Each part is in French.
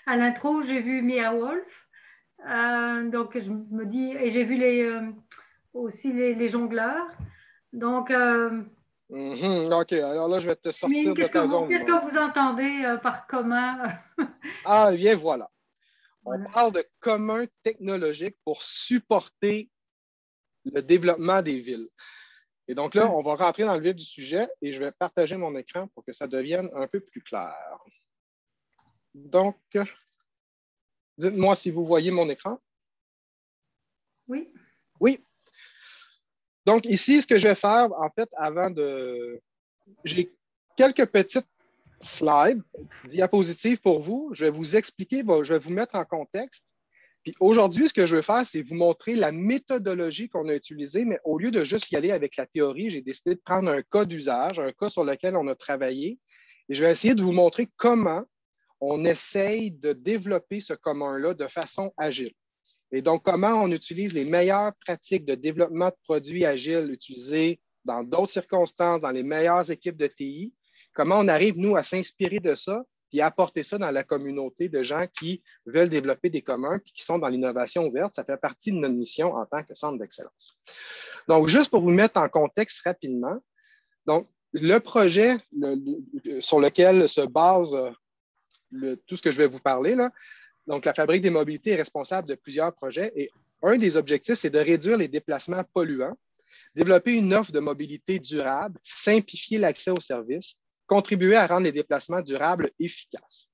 à l'intro, j'ai vu Mia Wolf. Donc, je me dis, et j'ai vu aussi les jongleurs. Donc, OK, alors là, je vais te Mine, sortir de ta zone. qu'est-ce que vous entendez par commun? Ah, bien voilà. On Voilà. parle de commun technologique pour supporter le développement des villes. Et donc là, on va rentrer dans le vif du sujet et je vais partager mon écran pour que ça devienne un peu plus clair. Donc, dites-moi si vous voyez mon écran. Oui. Oui. Donc ici, ce que je vais faire, en fait, avant de... J'ai quelques petites slides, diapositives pour vous. Je vais vous expliquer, je vais vous mettre en contexte. Puis aujourd'hui, ce que je veux faire, c'est vous montrer la méthodologie qu'on a utilisée, mais au lieu de juste y aller avec la théorie, j'ai décidé de prendre un cas d'usage, un cas sur lequel on a travaillé, et je vais essayer de vous montrer comment on essaye de développer ce commun-là de façon agile. Et donc, comment on utilise les meilleures pratiques de développement de produits agiles utilisés dans d'autres circonstances, dans les meilleures équipes de TI, comment on arrive, nous, à s'inspirer de ça puis à apporter ça dans la communauté de gens qui veulent développer des communs puis qui sont dans l'innovation ouverte. Ça fait partie de notre mission en tant que centre d'excellence. Donc, juste pour vous mettre en contexte rapidement, donc, le projet sur lequel se base tout ce que je vais vous parler, là, donc la Fabrique des mobilités est responsable de plusieurs projets et un des objectifs, c'est de réduire les déplacements polluants, développer une offre de mobilité durable, simplifier l'accès aux services, contribuer à rendre les déplacements durables efficaces.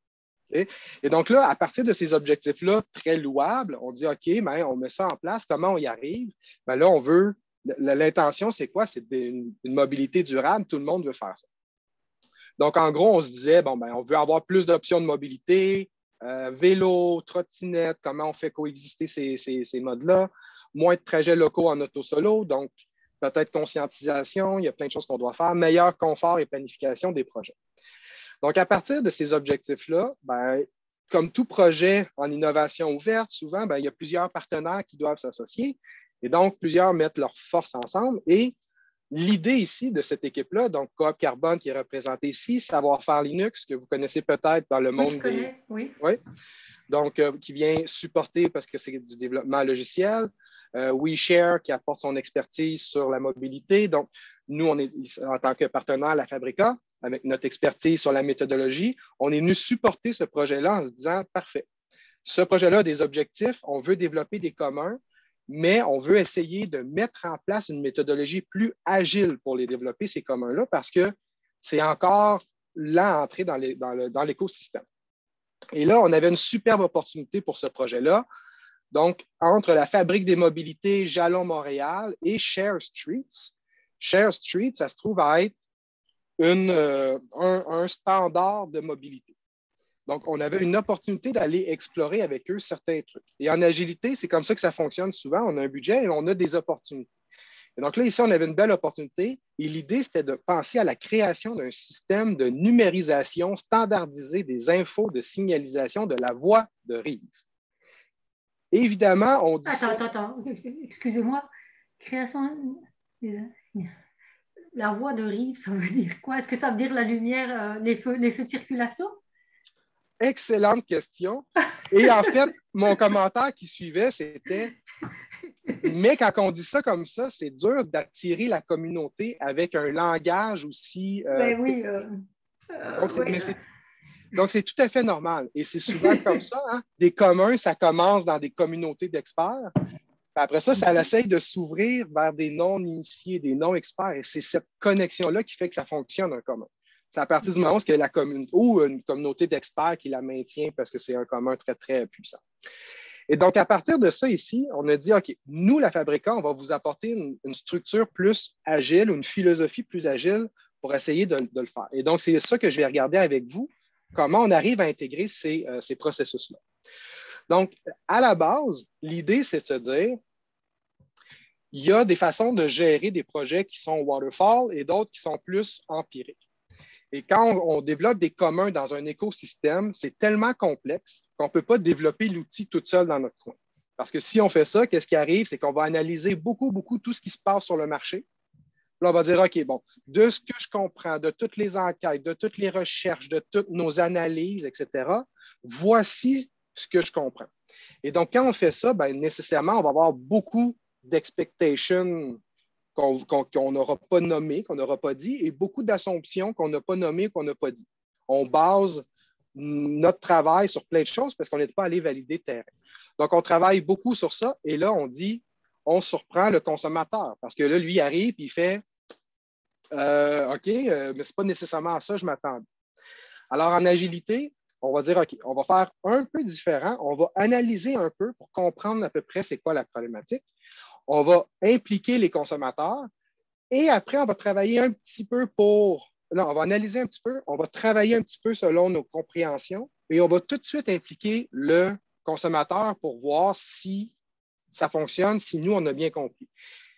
Okay? Et donc là, à partir de ces objectifs-là, très louables, on dit, OK, ben, on met ça en place, comment on y arrive? Ben là, on veut, l'intention, c'est quoi? C'est une mobilité durable, tout le monde veut faire ça. Donc, en gros, on se disait, bon, ben, on veut avoir plus d'options de mobilité, vélo, trottinette, comment on fait coexister ces modes-là, moins de trajets locaux en auto-solo, donc peut-être conscientisation, il y a plein de choses qu'on doit faire, meilleur confort et planification des projets. Donc, à partir de ces objectifs-là, ben, comme tout projet en innovation ouverte, souvent, ben, il y a plusieurs partenaires qui doivent s'associer et donc plusieurs mettent leurs forces ensemble. Et l'idée ici de cette équipe-là, donc Coop Carbone qui est représenté ici, Savoir-faire Linux, que vous connaissez peut-être dans le Oui, je monde des... connais, oui. Oui, donc qui vient supporter parce que c'est du développement logiciel. WeShare qui apporte son expertise sur la mobilité. Donc, nous, on est en tant que partenaire à la Fabrica, avec notre expertise sur la méthodologie, on est venu supporter ce projet-là en se disant, parfait, ce projet-là a des objectifs, on veut développer des communs, mais on veut essayer de mettre en place une méthodologie plus agile pour les développer, ces communs-là, parce que c'est encore l'entrée dans l'écosystème. Et là, on avait une superbe opportunité pour ce projet-là. Donc, entre la Fabrique des mobilités Jalon Montréal et Share Streets, Share Street, ça se trouve à être un standard de mobilité. Donc, on avait une opportunité d'aller explorer avec eux certains trucs. Et en agilité, c'est comme ça que ça fonctionne souvent. On a un budget et on a des opportunités. Et donc là, ici, on avait une belle opportunité. Et l'idée, c'était de penser à la création d'un système de numérisation standardisé des infos de signalisation de la voie de rive. Évidemment, on dit... Attends. Excusez-moi. Création des... La voie de rive, ça veut dire quoi? Est-ce que ça veut dire la lumière, les feux de circulation? Excellente question. Et en fait, mon commentaire qui suivait, c'était mais quand on dit ça comme ça, c'est dur d'attirer la communauté avec un langage aussi Ben oui. Donc, c'est tout à fait normal. Et c'est souvent comme ça. Hein? Des communs, ça commence dans des communautés d'experts. Après ça, ça essaye de s'ouvrir vers des non-initiés, des non-experts. Et c'est cette connexion-là qui fait que ça fonctionne un commun. C'est à partir du moment où il y a la communauté ou une communauté d'experts qui la maintient parce que c'est un commun très, très puissant. Et donc, à partir de ça ici, on a dit, OK, nous, la Fabrica, on va vous apporter une structure plus agile, une philosophie plus agile pour essayer de le faire. Et donc, c'est ça que je vais regarder avec vous, comment on arrive à intégrer ces processus-là. Donc, à la base, l'idée, c'est de se dire, il y a des façons de gérer des projets qui sont waterfall et d'autres qui sont plus empiriques. Et quand on développe des communs dans un écosystème, c'est tellement complexe qu'on ne peut pas développer l'outil tout seul dans notre coin. Parce que si on fait ça, qu'est-ce qui arrive? C'est qu'on va analyser beaucoup tout ce qui se passe sur le marché. Là, on va dire, OK, bon, de ce que je comprends, de toutes les enquêtes, de toutes les recherches, de toutes nos analyses, etc., voici ce que je comprends. Et donc, quand on fait ça, ben, nécessairement, on va avoir beaucoup d'expectations qu'on n'aura pas nommées, qu'on n'aura pas dit, et beaucoup d'assumptions qu'on n'a pas nommées, qu'on n'a pas dit. On base notre travail sur plein de choses parce qu'on n'est pas allé valider le terrain. Donc, on travaille beaucoup sur ça, et là, on dit, on surprend le consommateur, parce que là, lui, il arrive et il fait OK, mais ce n'est pas nécessairement à ça que je m'attendais. Alors, en agilité, on va dire OK, on va faire un peu différent, on va analyser un peu pour comprendre à peu près c'est quoi la problématique. On va impliquer les consommateurs et après, on va travailler un petit peu pour. Non, on va analyser un petit peu, on va travailler un petit peu selon nos compréhensions et on va tout de suite impliquer le consommateur pour voir si ça fonctionne, si nous, on a bien compris.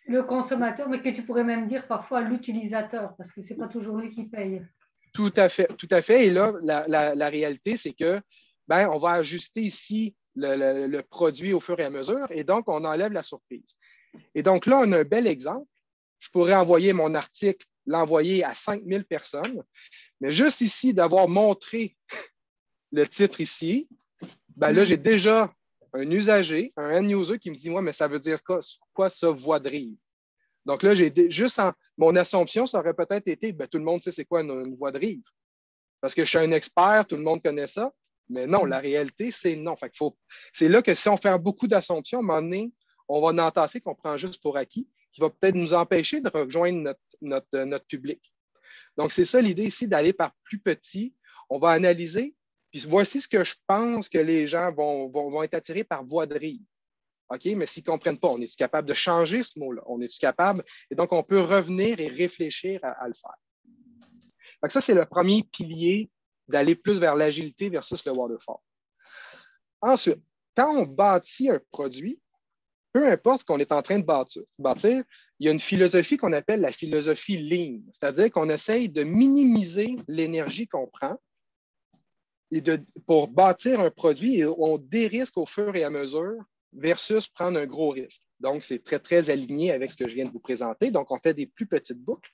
Le consommateur, mais que tu pourrais même dire parfois l'utilisateur, parce que ce n'est pas toujours lui qui paye. Tout à fait, tout à fait. Et là, la réalité, c'est que ben, on va ajuster ici le produit au fur et à mesure et donc on enlève la surprise. Et donc là, on a un bel exemple. Je pourrais envoyer mon article, l'envoyer à 5000 personnes, mais juste ici, d'avoir montré le titre ici, ben là, j'ai déjà un usager, un end-user qui me dit, ouais, mais ça veut dire quoi ça, voie de rive? Donc là, mon assumption, ça aurait peut-être été, ben, tout le monde sait c'est quoi une voie de rive. Parce que je suis un expert, tout le monde connaît ça. Mais non, la réalité, c'est non. C'est là que si on fait beaucoup d'assumptions, à un moment donné, on va en entasser qu'on prend juste pour acquis, qui va peut-être nous empêcher de rejoindre notre public. Donc, c'est ça l'idée ici, d'aller par plus petit. On va analyser, puis voici ce que je pense que les gens vont être attirés par voie de rive. OK, mais s'ils ne comprennent pas, on est-tu capable de changer ce mot-là? On est-tu capable? Et donc, on peut revenir et réfléchir à le faire. Donc, ça, c'est le premier pilier d'aller plus vers l'agilité versus le waterfall. Ensuite, quand on bâtit un produit, peu importe ce qu'on est en train de bâtir, il y a une philosophie qu'on appelle la philosophie lean, c'est-à-dire qu'on essaye de minimiser l'énergie qu'on prend pour bâtir un produit et on dérisque au fur et à mesure versus prendre un gros risque. Donc, c'est très, très aligné avec ce que je viens de vous présenter. Donc, on fait des plus petites boucles.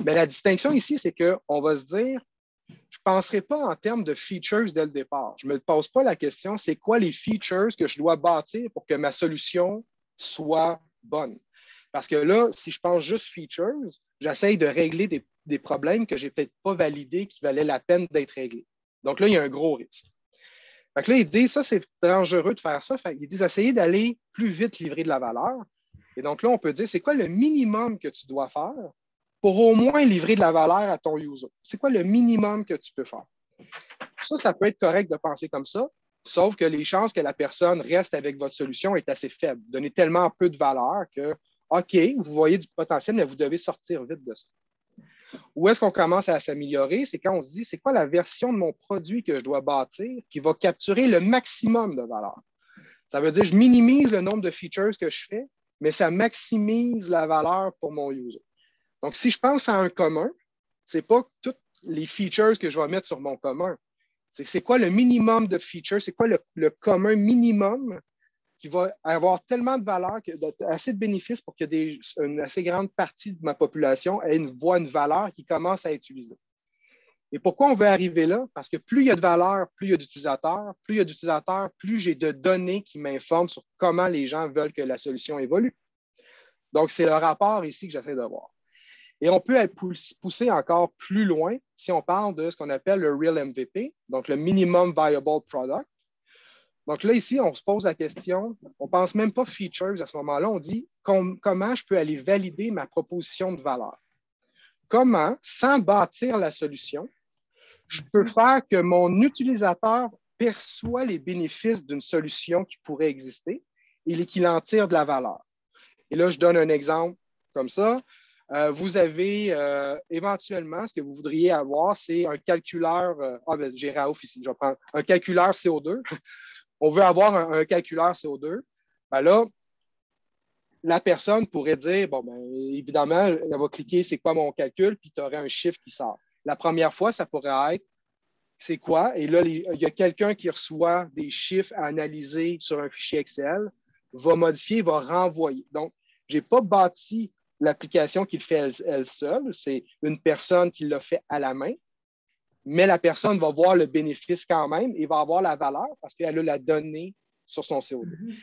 Mais la distinction ici, c'est qu'on va se dire, je ne penserai pas en termes de features dès le départ. Je ne me pose pas la question, c'est quoi les features que je dois bâtir pour que ma solution soit bonne? Parce que là, si je pense juste features, j'essaye de régler des problèmes que je n'ai peut-être pas validés qui valaient la peine d'être réglés. Donc là, il y a un gros risque. Fait que là, ils disent, ça, c'est dangereux de faire ça. Fait qu'ils disent, essayez d'aller plus vite livrer de la valeur. Et donc là, on peut dire, c'est quoi le minimum que tu dois faire pour au moins livrer de la valeur à ton user? C'est quoi le minimum que tu peux faire? Ça peut être correct de penser comme ça, sauf que les chances que la personne reste avec votre solution est assez faible. Vous donnez tellement peu de valeur que, OK, vous voyez du potentiel, mais vous devez sortir vite de ça. Où est-ce qu'on commence à s'améliorer? C'est quand on se dit, c'est quoi la version de mon produit que je dois bâtir qui va capturer le maximum de valeur? Ça veut dire, je minimise le nombre de features que je fais, mais ça maximise la valeur pour mon user. Donc, si je pense à un commun, ce n'est pas toutes les features que je vais mettre sur mon commun. C'est quoi le minimum de features? C'est quoi le commun minimum qui va avoir tellement de valeur, assez de bénéfices pour que une assez grande partie de ma population voit une valeur qui commence à être utilisée. Et pourquoi on veut arriver là? Parce que plus il y a de valeur, plus il y a d'utilisateurs. Plus il y a d'utilisateurs, plus j'ai de données qui m'informent sur comment les gens veulent que la solution évolue. Donc, c'est le rapport ici que j'essaie de voir. Et on peut pousser encore plus loin si on parle de ce qu'on appelle le Real MVP, donc le Minimum Viable Product. Donc là, ici, on se pose la question, on ne pense même pas features à ce moment-là, on dit comment je peux aller valider ma proposition de valeur. Comment, sans bâtir la solution, je peux faire que mon utilisateur perçoit les bénéfices d'une solution qui pourrait exister et qu'il en tire de la valeur. Et là, je donne un exemple comme ça. Vous avez éventuellement, ce que vous voudriez avoir, c'est un calculeur. J'ai Raouf ici, je vais prendre un calculeur CO2. On veut avoir un calculeur CO2. Ben là, la personne pourrait dire, bon, ben, évidemment, elle va cliquer, c'est quoi mon calcul, puis tu aurais un chiffre qui sort. La première fois, ça pourrait être, c'est quoi? Et là, il y a quelqu'un qui reçoit des chiffres à analyser sur un fichier Excel, va modifier, va renvoyer. Donc, je n'ai pas bâti l'application qui le fait elle seule, c'est une personne qui l'a fait à la main. mais la personne va voir le bénéfice quand même et va avoir la valeur parce qu'elle a la donnée sur son CO2.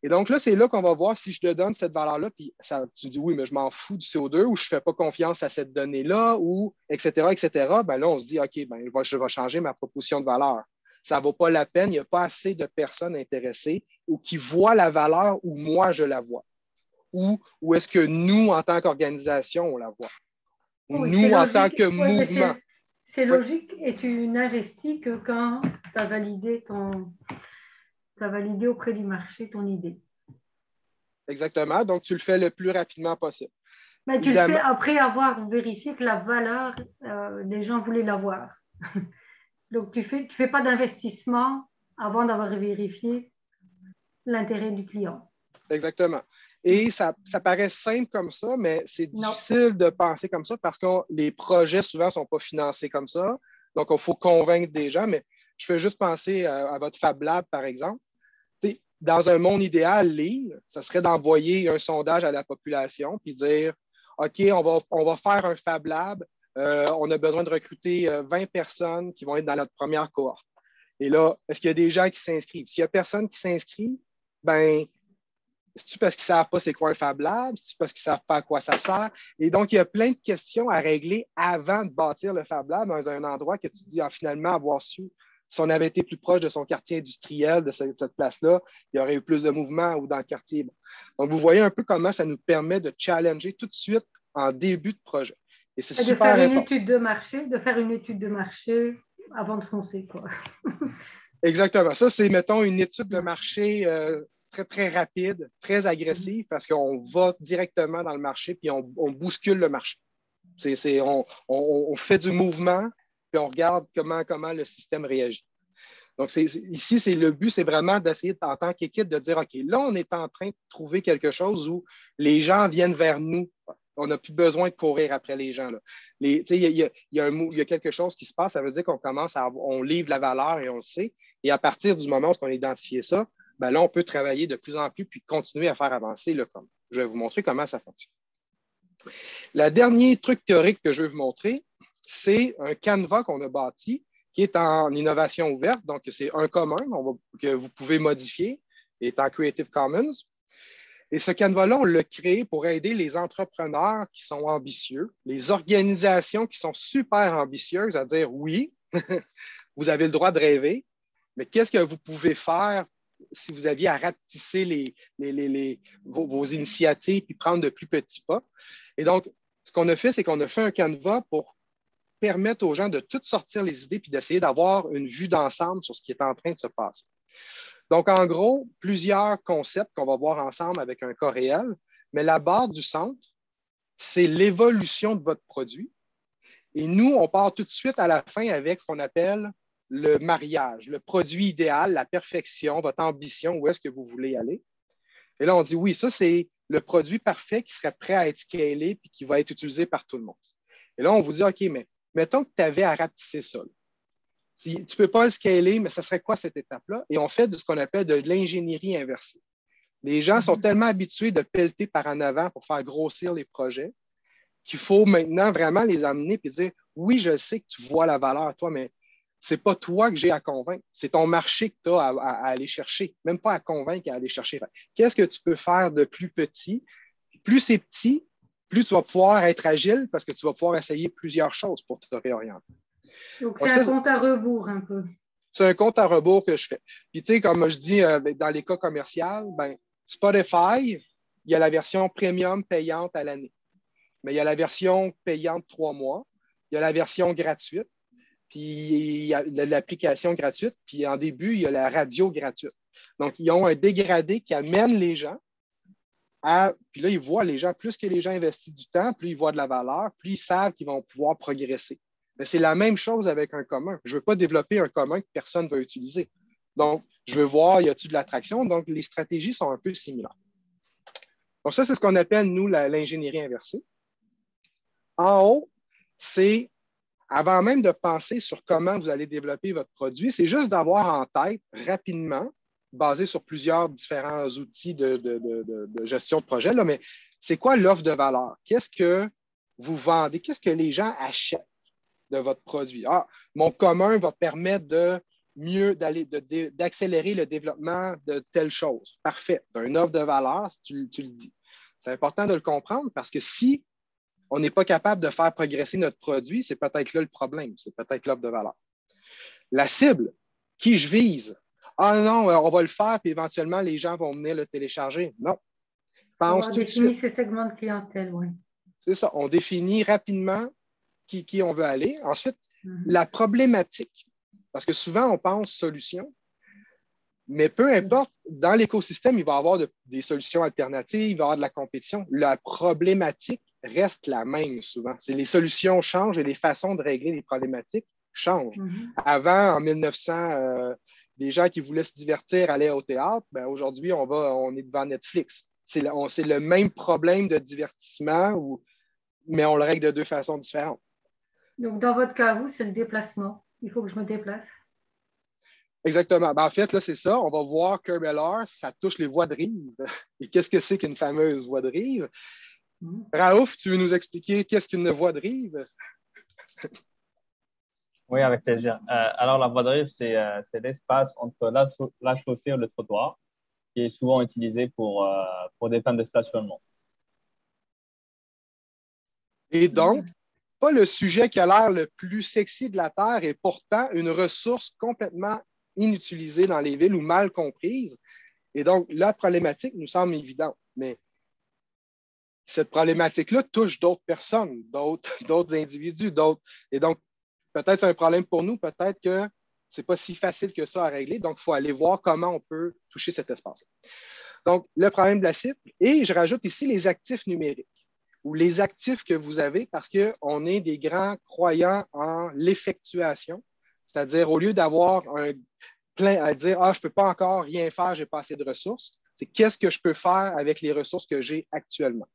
Et donc là, c'est là qu'on va voir si je te donne cette valeur-là, puis ça, tu dis oui, mais je m'en fous du CO2 ou je ne fais pas confiance à cette donnée-là, ou etc., etc. Ben là, on se dit, OK, ben, je vais changer ma proposition de valeur. Ça ne vaut pas la peine, il n'y a pas assez de personnes intéressées ou qui voient la valeur où moi je la vois. Ou est-ce que nous, en tant qu'organisation, on la voit? Ou Oui, c'est nous, en tant logique. que Oui, mais mouvement. c'est Oui, logique et tu n'investis que quand tu as validé auprès du marché ton idée. exactement. Donc, tu le fais le plus rapidement possible. Mais tu le fais Évidemment, après avoir vérifié que la valeur, les gens voulaient l'avoir. Donc, tu fais pas d'investissement avant d'avoir vérifié l'intérêt du client. exactement. Et ça paraît simple comme ça, mais c'est Non. difficile de penser comme ça parce que les projets souvent ne sont pas financés comme ça. Donc, il faut convaincre des gens. Mais je fais juste penser à votre Fab Lab, par exemple. T'sais, dans un monde idéal, Lean, ça serait d'envoyer un sondage à la population puis dire OK, on va faire un Fab Lab. On a besoin de recruter 20 personnes qui vont être dans notre première cohorte. Et là, est-ce qu'il y a des gens qui s'inscrivent? S'il n'y a personne qui s'inscrit, ben c'est-tu parce qu'ils ne savent pas c'est quoi un Fab Lab? C'est-tu parce qu'ils ne savent pas à quoi ça sert? Et donc, il y a plein de questions à régler avant de bâtir le Fab Lab dans un endroit que tu dis, finalement, avoir su, si on avait été plus proche de son quartier industriel, de cette place-là, il y aurait eu plus de mouvement ou dans le quartier. Donc, vous voyez un peu comment ça nous permet de challenger tout de suite en début de projet. Et c'est Et de super faire une important. étude de marché, avant de foncer, quoi. Exactement. Ça, c'est, mettons, une étude de marché très, très rapide, très agressive, parce qu'on va directement dans le marché puis on bouscule le marché. On fait du mouvement, puis on regarde comment le système réagit. Donc, ici, le but, c'est vraiment d'essayer, en tant qu'équipe, de dire, OK, là, on est en train de trouver quelque chose où les gens viennent vers nous. On n'a plus besoin de courir après les gens. Il y a quelque chose qui se passe, ça veut dire qu'on commence on livre la valeur et on le sait. Et à partir du moment où on a identifié ça, ben là, on peut travailler de plus en plus puis continuer à faire avancer le com. Je vais vous montrer comment ça fonctionne. Le dernier truc théorique que je vais vous montrer, c'est un canevas qu'on a bâti qui est en innovation ouverte. Donc, c'est un commun que vous pouvez modifier, et est en Creative Commons. Et ce canevas-là, on l'a créé pour aider les entrepreneurs qui sont ambitieux, les organisations qui sont super ambitieuses à dire oui, vous avez le droit de rêver, mais qu'est-ce que vous pouvez faire si vous aviez à rapetisser vos initiatives et prendre de plus petits pas? Et donc, ce qu'on a fait, c'est qu'on a fait un canevas pour permettre aux gens de toutes sortir les idées puis d'essayer d'avoir une vue d'ensemble sur ce qui est en train de se passer. Donc, en gros, plusieurs concepts qu'on va voir ensemble avec un cas réel, mais la barre du centre, c'est l'évolution de votre produit. Et nous, on part tout de suite à la fin avec ce qu'on appelle le mariage, le produit idéal, la perfection, votre ambition, où est-ce que vous voulez aller. Et là, on dit oui, ça, c'est le produit parfait qui serait prêt à être scalé et qui va être utilisé par tout le monde. Et là, on vous dit, OK, mais mettons que tu avais à rapetisser ça. Tu ne peux pas le scaler, mais ça serait quoi cette étape-là? Et on fait de ce qu'on appelle de l'ingénierie inversée. Les gens sont tellement habitués de pelleter par en avant pour faire grossir les projets qu'il faut maintenant vraiment les amener et dire oui, je sais que tu vois la valeur, toi, mais ce n'est pas toi que j'ai à convaincre. C'est ton marché que tu as à aller chercher, même pas à convaincre, à aller chercher. Qu'est-ce que tu peux faire de plus petit? Plus c'est petit, plus tu vas pouvoir être agile parce que tu vas pouvoir essayer plusieurs choses pour te réorienter. Donc, c'est un compte à rebours un peu. C'est un compte à rebours que je fais. Puis, tu sais, comme je dis, dans les cas commerciaux, ben, Spotify, il y a la version premium payante à l'année. Mais il y a la version payante 3 mois. Il y a la version gratuite. Puis, il y a l'application gratuite. Puis, en début, il y a la radio gratuite. Donc, ils ont un dégradé qui amène les gens à. Puis là, ils voient les gens, plus que les gens investissent du temps, plus ils voient de la valeur, plus ils savent qu'ils vont pouvoir progresser. Mais c'est la même chose avec un commun. Je ne veux pas développer un commun que personne ne va utiliser. Donc, je veux voir, y a-t-il de l'attraction? Donc, les stratégies sont un peu similaires. Donc, ça, c'est ce qu'on appelle, nous, l'ingénierie inversée. En haut, c'est, avant même de penser sur comment vous allez développer votre produit, c'est juste d'avoir en tête rapidement, basé sur plusieurs différents outils de gestion de projet, là, mais c'est quoi l'offre de valeur? Qu'est-ce que vous vendez? Qu'est-ce que les gens achètent? de votre produit. Ah, mon commun va permettre de mieux d'accélérer le développement de telle chose. Parfait. Une offre de valeur, tu le dis. C'est important de le comprendre parce que si on n'est pas capable de faire progresser notre produit, c'est peut-être là le problème. C'est peut-être l'offre de valeur. La cible, qui je vise? Ah non, on va le faire, puis éventuellement, les gens vont venir le télécharger. Non. Pense On tout de définit suite. ses segments de clientèle, oui. C'est ça. On définit rapidement qui on veut aller. Ensuite, la problématique. Parce que souvent, on pense solution, mais peu importe, dans l'écosystème, il va y avoir des solutions alternatives, il va y avoir de la compétition. La problématique reste la même souvent. C'est les solutions changent et les façons de régler les problématiques changent. Avant, en 1900, des gens qui voulaient se divertir allaient au théâtre. Ben, aujourd'hui, on est devant Netflix. C'est le même problème de divertissement, mais on le règle de deux façons différentes. Donc, dans votre cas, vous, c'est le déplacement. Il faut que je me déplace. Exactement. Ben, en fait, là, c'est ça. On va voir CurbLR, ça touche les voies de rive. Et qu'est-ce que c'est qu'une fameuse voie de rive? Raouf, tu veux nous expliquer qu'est-ce qu'une voie de rive? Oui, avec plaisir. Alors, la voie de rive, c'est l'espace entre la chaussée et le trottoir qui est souvent utilisé pour des fins de stationnement. Et donc, pas le sujet qui a l'air le plus sexy de la Terre et pourtant une ressource complètement inutilisée dans les villes ou mal comprise. Et donc, la problématique nous semble évidente, mais cette problématique-là touche d'autres personnes, d'autres individus, Et donc, peut-être c'est un problème pour nous, peut-être que ce n'est pas si facile que ça à régler. Donc, il faut aller voir comment on peut toucher cet espace. Donc, le problème de la cible, et je rajoute ici les actifs numériques ou les actifs que vous avez parce qu'on est des grands croyants en l'effectuation, c'est-à-dire au lieu d'avoir un plein à dire « Ah, je ne peux pas encore rien faire, je n'ai pas assez de ressources », c'est qu'est-ce que je peux faire avec les ressources que j'ai actuellement.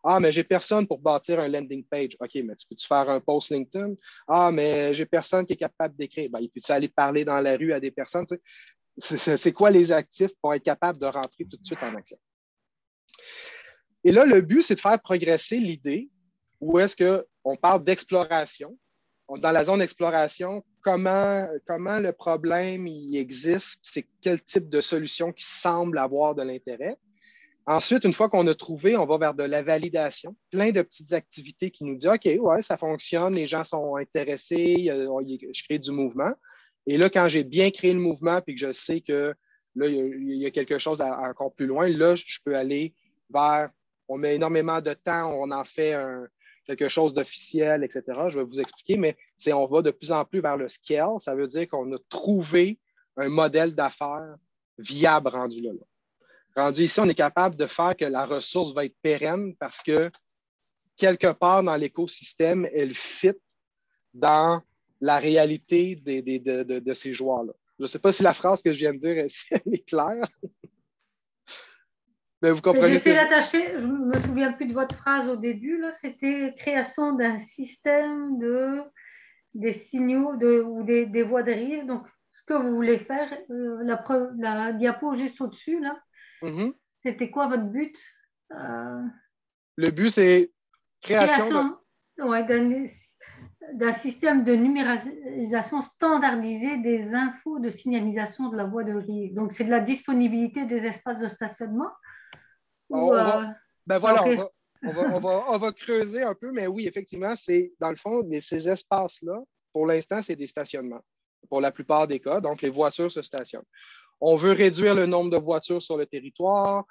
Ah, mais j'ai personne pour bâtir un landing page. OK, mais tu peux-tu faire un post LinkedIn? Ah, mais j'ai personne qui est capable d'écrire. Ben, peux-tu aller parler dans la rue à des personnes? C'est quoi les actifs pour être capable de rentrer tout de suite en action? Et là, le but, c'est de faire progresser l'idée où est-ce qu'on parle d'exploration. Dans la zone d'exploration, comment le problème il existe, c'est quel type de solution qui semble avoir de l'intérêt. Ensuite, une fois qu'on a trouvé, on va vers de la validation, plein de petites activités qui nous disent OK, ouais, ça fonctionne, les gens sont intéressés, je crée du mouvement. Et là, quand j'ai bien créé le mouvement puis que je sais que là, il y a quelque chose encore plus loin, là, je peux aller vers, on met énormément de temps, on en fait quelque chose d'officiel, etc. Je vais vous expliquer, mais on va de plus en plus vers le scale. Ça veut dire qu'on a trouvé un modèle d'affaires viable rendu là. Rendu ici, on est capable de faire que la ressource va être pérenne parce que quelque part dans l'écosystème, elle fit dans la réalité de ces joueurs-là. Je ne sais pas si la phrase que je viens de dire si elle est claire. Mais vous comprenez. J'essaie d'attacher, je ne me souviens plus de votre phrase au début, c'était création d'un système des signaux ou des voies de rive. Donc, ce que vous voulez faire, la diapo juste au-dessus, là, c'était quoi votre but? Le but, c'est création ouais, d'un système de numérisation standardisé des infos de signalisation de la voie de rive. Donc, c'est de la disponibilité des espaces de stationnement? On va creuser un peu, mais oui, effectivement, c'est dans le fond, ces espaces-là, pour l'instant, c'est des stationnements pour la plupart des cas. Donc, les voitures se stationnent. On veut réduire le nombre de voitures sur le territoire.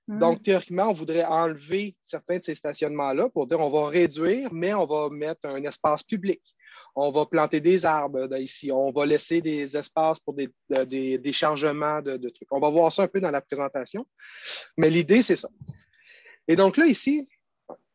Donc, théoriquement, on voudrait enlever certains de ces stationnements-là pour dire on va réduire, mais on va mettre un espace public. On va planter des arbres ici. On va laisser des espaces pour des déchargements de trucs. On va voir ça un peu dans la présentation. Mais l'idée, c'est ça. Et donc là, ici,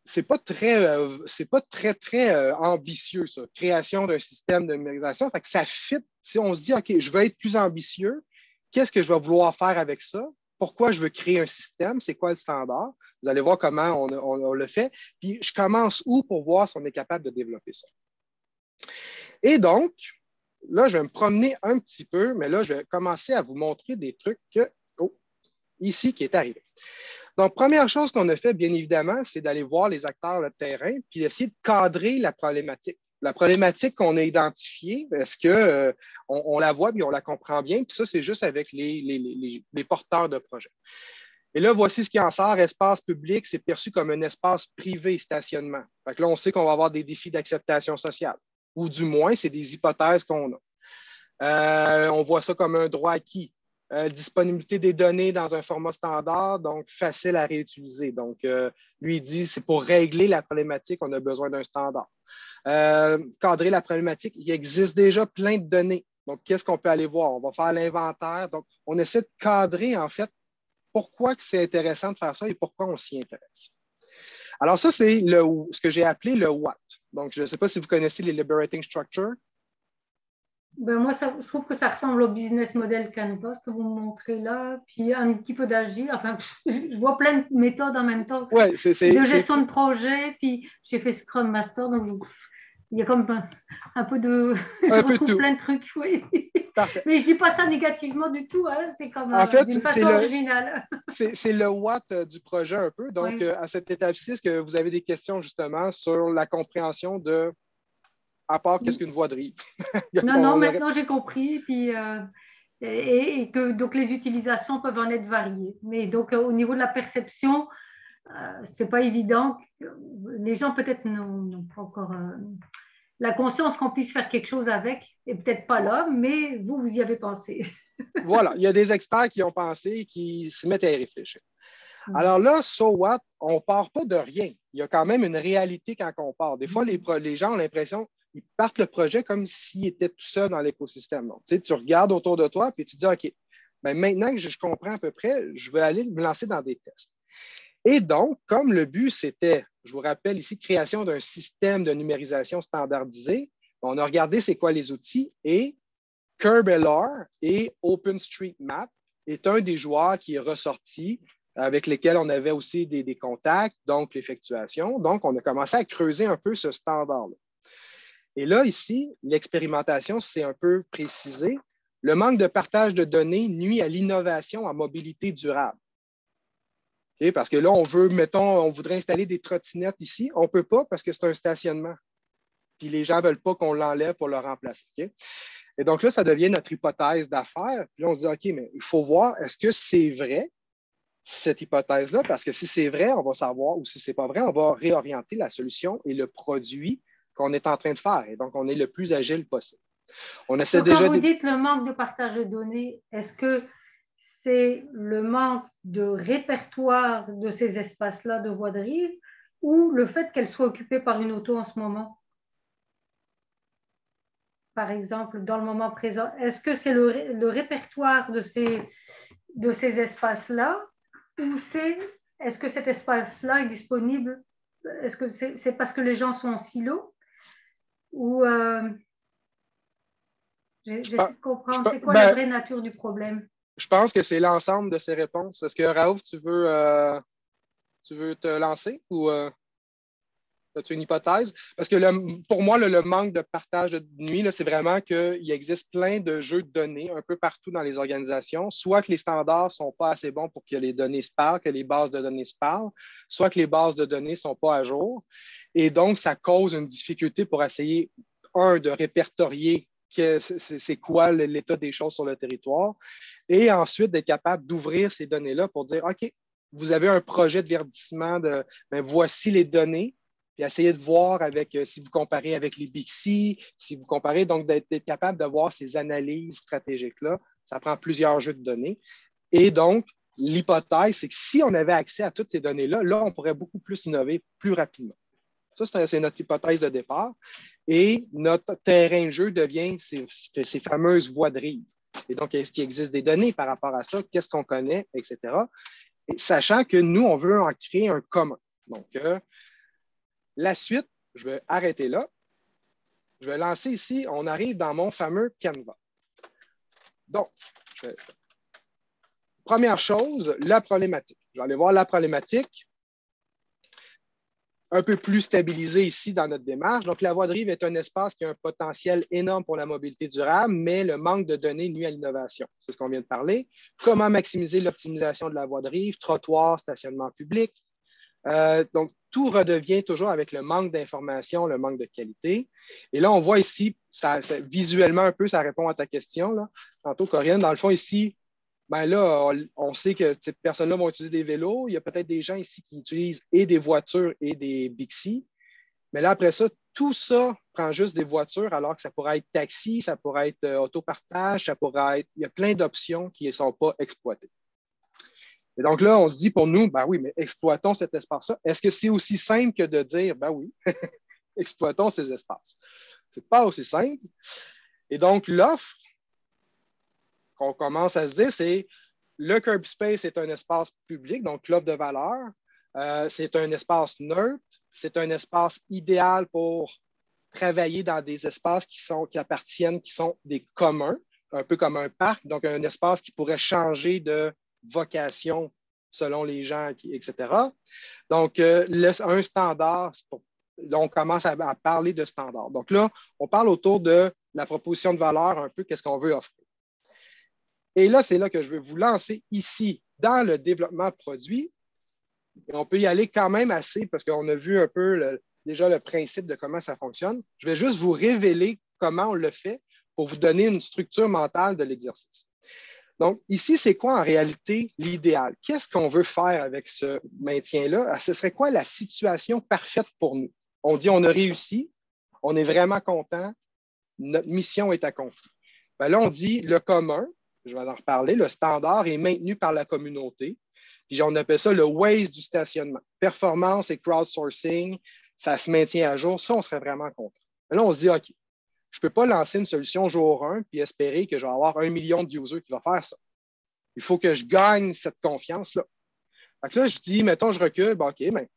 c'est pas très, très ambitieux, ça. Création d'un système de numérisation. Fait que ça fit. Si on se dit, OK, je veux être plus ambitieux, qu'est-ce que je vais vouloir faire avec ça? Pourquoi je veux créer un système? C'est quoi le standard? Vous allez voir comment on le fait. Puis, je commence où pour voir si on est capable de développer ça. Et donc, là, je vais me promener un petit peu, mais là, je vais commencer à vous montrer des trucs ici qui est arrivé. Donc, première chose qu'on a fait, bien évidemment, c'est d'aller voir les acteurs de terrain puis essayer de cadrer la problématique. la problématique qu'on a identifiée, est-ce que on la voit et on la comprend bien? Puis ça, c'est juste avec les porteurs de projets. Et là, voici ce qui en sort. Espace public, c'est perçu comme un espace privé stationnement. Fait que là, on sait qu'on va avoir des défis d'acceptation sociale, ou du moins, c'est des hypothèses qu'on a. On voit ça comme un droit acquis. Disponibilité des données dans un format standard, donc facile à réutiliser. Donc, lui, il dit c'est pour régler la problématique, on a besoin d'un standard. Cadrer la problématique, il existe déjà plein de données. Donc, qu'est-ce qu'on peut aller voir? On va faire l'inventaire. Donc, on essaie de cadrer, en fait, pourquoi c'est intéressant de faire ça et pourquoi on s'y intéresse. Alors, ça, c'est ce que j'ai appelé le what. Donc, je ne sais pas si vous connaissez les liberating structures. Ben moi, je trouve que ça ressemble au business model Canvas que vous me montrez là, puis un petit peu d'agile. Enfin, je vois plein de méthodes en même temps. Ouais, de gestion de projet, puis j'ai fait Scrum Master, donc il y a comme un peu de... Un je peu retrouve tout. plein de trucs, oui. Parfait. Mais je ne dis pas ça négativement du tout, hein. C'est comme en fait, d'une façon originale. C'est le what du projet un peu. Donc, oui. À cette étape-ci, est-ce que vous avez des questions justement sur la compréhension de, à part qu'est-ce qu'une voie de rive? Non, maintenant j'ai compris. Puis, et que donc les utilisations peuvent en être variées. Mais donc, au niveau de la perception, c'est pas évident. Les gens peut-être n'ont pas encore la conscience qu'on puisse faire quelque chose avec, et peut-être pas là, mais vous y avez pensé. Voilà, il y a des experts qui ont pensé, qui se mettent à y réfléchir. Alors là, so what? On ne part pas de rien. Il y a quand même une réalité quand on part. Des fois, les gens ont l'impression qu'ils partent le projet comme s'ils étaient tout seuls dans l'écosystème. Donc, tu regardes autour de toi et tu te dis, OK, ben maintenant que je comprends à peu près, je vais aller me lancer dans des tests. Et donc, comme le but, c'était, je vous rappelle ici, création d'un système de numérisation standardisé, on a regardé c'est quoi les outils et CurbLR et OpenStreetMap est un des joueurs qui est ressorti avec lesquels on avait aussi des contacts, donc l'effectuation. Donc, on a commencé à creuser un peu ce standard-là. Et là, ici, l'expérimentation, c'est un peu précisé. Le manque de partage de données nuit à l'innovation en mobilité durable. Okay? Parce que là, on voudrait installer des trottinettes ici. On ne peut pas parce que c'est un stationnement. Puis les gens ne veulent pas qu'on l'enlève pour le remplacer. Okay? Et donc là, ça devient notre hypothèse d'affaires. Puis là, on se dit, OK, mais il faut voir, est-ce que c'est vrai, cette hypothèse-là? Parce que si c'est vrai, on va savoir, ou si ce n'est pas vrai, on va réorienter la solution et le produit qu'on est en train de faire. Et donc, on est le plus agile possible. On essaie déjà quand vous dites le manque de partage de données, est-ce que c'est le manque de répertoire de ces espaces-là de voies de rive ou le fait qu'elles soient occupées par une auto en ce moment? Par exemple, dans le moment présent, est-ce que c'est le répertoire de ces espaces-là ou est-ce que cet espace-là est disponible? Est-ce que c'est parce que les gens sont en silo? Ou j'essaie de comprendre, c'est quoi la vraie nature du problème? Je pense que c'est l'ensemble de ces réponses. Est-ce que Raouf, tu veux te lancer ou as-tu une hypothèse? Parce que pour moi, le manque de partage de nuit, c'est vraiment qu'il existe plein de jeux de données un peu partout dans les organisations, soit que les standards ne sont pas assez bons pour que les données se parlent, que les bases de données se parlent, soit que les bases de données ne sont pas à jour. Et donc, ça cause une difficulté pour essayer, de répertorier c'est quoi l'état des choses sur le territoire, et ensuite d'être capable d'ouvrir ces données-là pour dire, OK, vous avez un projet de verdissement, voici les données, puis essayer de voir si vous comparez avec les Bixi, si vous comparez, donc d'être capable de voir ces analyses stratégiques-là. Ça prend plusieurs jeux de données. Et donc, l'hypothèse, c'est que si on avait accès à toutes ces données-là, là, on pourrait beaucoup plus innover plus rapidement. Ça, c'est notre hypothèse de départ. Et notre terrain de jeu devient ces fameuses voies de rive. Et donc, est-ce qu'il existe des données par rapport à ça? Qu'est-ce qu'on connaît, etc. Et sachant que nous, on veut en créer un commun. Donc, la suite, je vais arrêter là. Je vais lancer ici, on arrive dans mon fameux Canva. Donc, première chose, la problématique. Je vais aller voir la problématique. Un peu plus stabilisée ici dans notre démarche. Donc, la voie de rive est un espace qui a un potentiel énorme pour la mobilité durable, mais le manque de données nuit à l'innovation. C'est ce qu'on vient de parler. Comment maximiser l'optimisation de la voie de rive, trottoir, stationnement public. Donc, tout redevient toujours avec le manque d'information, le manque de qualité. Et là, on voit ici, visuellement un peu, ça répond à ta question, là. Tantôt, Corinne, dans le fond, ici, ben là, on sait que ces personnes-là vont utiliser des vélos. Il y a peut-être des gens ici qui utilisent et des voitures et des Bixi. Mais là, après ça, tout ça prend juste des voitures, alors que ça pourrait être taxi, ça pourrait être autopartage, ça pourrait être. Il y a plein d'options qui ne sont pas exploitées. Et donc là, on se dit pour nous, ben oui, mais exploitons cet espace-là. Est-ce que c'est aussi simple que de dire, ben oui, exploitons ces espaces? Ce n'est pas aussi simple. Et donc, l'offre qu'on commence à se dire, c'est le Curb Space est un espace public, donc l'offre de valeur. C'est un espace neutre. C'est un espace idéal pour travailler dans des espaces qui appartiennent, qui sont des communs, un peu comme un parc, donc un espace qui pourrait changer de vocation selon les gens, etc. Donc, un standard, là, on commence à parler de standard. Donc là, on parle autour de la proposition de valeur, un peu qu'est-ce qu'on veut offrir. Et là, c'est là que je vais vous lancer ici, dans le développement produit. Et on peut y aller quand même assez, parce qu'on a vu un peu déjà le principe de comment ça fonctionne. Je vais juste vous révéler comment on le fait pour vous donner une structure mentale de l'exercice. Donc, ici, c'est quoi en réalité l'idéal? Qu'est-ce qu'on veut faire avec ce maintien-là? Ce serait quoi la situation parfaite pour nous? On dit on a réussi, on est vraiment content, notre mission est accomplie. Bien là, on dit le commun, je vais en reparler, le standard est maintenu par la communauté. Puis on appelle ça le Waze du stationnement. Performance et crowdsourcing, ça se maintient à jour. Ça, on serait vraiment content. Mais là, on se dit, OK, je ne peux pas lancer une solution jour 1 puis espérer que je vais avoir 1 million de users qui vont faire ça. Il faut que je gagne cette confiance-là. Donc là, je dis, mettons, je recule, bon, OK, mais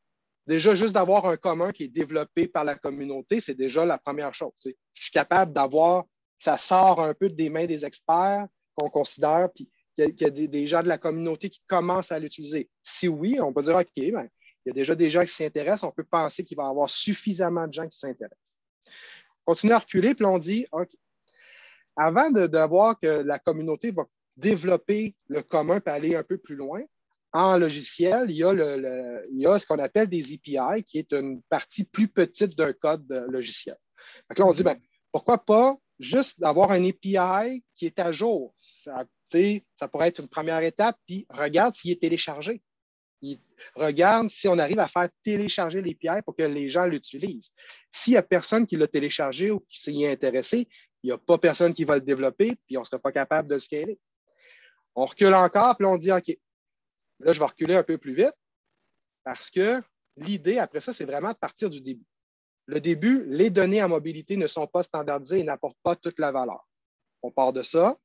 déjà, juste d'avoir un commun qui est développé par la communauté, c'est déjà la première chose. Je suis capable d'avoir, ça sort un peu des mains des experts qu'on considère, puis qu'il y a des gens de la communauté qui commencent à l'utiliser. Si oui, on peut dire, OK, ben, il y a déjà des gens qui s'intéressent, on peut penser qu'il va y avoir suffisamment de gens qui s'intéressent. Continue à reculer, puis on dit, OK, avant de voir que la communauté va développer le commun et aller un peu plus loin, en logiciel, il y a ce qu'on appelle des API, qui est une partie plus petite d'un code logiciel. Donc là, on dit, ben, pourquoi pas juste avoir un API qui est à jour? Ça pourrait être une première étape, puis regarde s'il est téléchargé. Regarde si on arrive à faire télécharger l'API pour que les gens l'utilisent. S'il n'y a personne qui l'a téléchargé ou qui s'y est intéressé, il n'y a pas personne qui va le développer, puis on ne sera pas capable de le scaler. On recule encore, puis on dit, OK, là, je vais reculer un peu plus vite parce que l'idée, après ça, c'est vraiment de partir du début. Le début, les données en mobilité ne sont pas standardisées et n'apportent pas toute la valeur. On part de ça.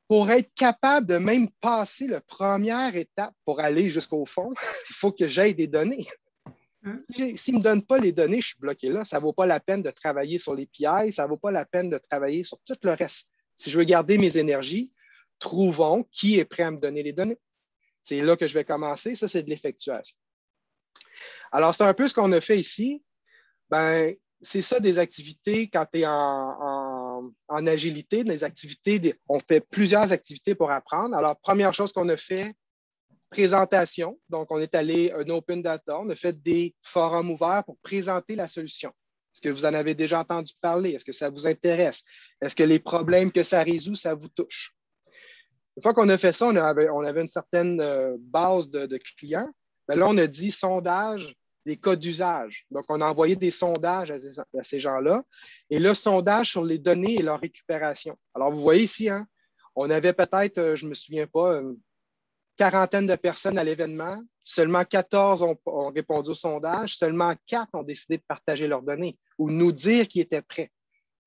Pour être capable de même passer la première étape pour aller jusqu'au fond, il faut que j'aie des données. S'ils ne me donnent pas les données, je suis bloqué là. Ça ne vaut pas la peine de travailler sur les PI, ça ne vaut pas la peine de travailler sur tout le reste. Si je veux garder mes énergies, trouvons qui est prêt à me donner les données. C'est là que je vais commencer. Ça, c'est de l'effectuation. Alors, c'est un peu ce qu'on a fait ici. Ben, c'est ça des activités quand tu es en agilité, des activités, on fait plusieurs activités pour apprendre. Alors, première chose qu'on a fait, présentation. Donc, on est allé un open data, on a fait des forums ouverts pour présenter la solution. Est-ce que vous en avez déjà entendu parler? Est-ce que ça vous intéresse? Est-ce que les problèmes que ça résout, ça vous touche? Une fois qu'on a fait ça, on avait une certaine base de clients. Bien là, on a dit sondage des cas d'usage. Donc, on a envoyé des sondages à ces gens-là. Et le sondage sur les données et leur récupération. Alors, vous voyez ici, hein, on avait peut-être, je ne me souviens pas, une quarantaine de personnes à l'événement. Seulement 14 ont répondu au sondage. Seulement 4 ont décidé de partager leurs données ou nous dire qu'ils étaient prêts.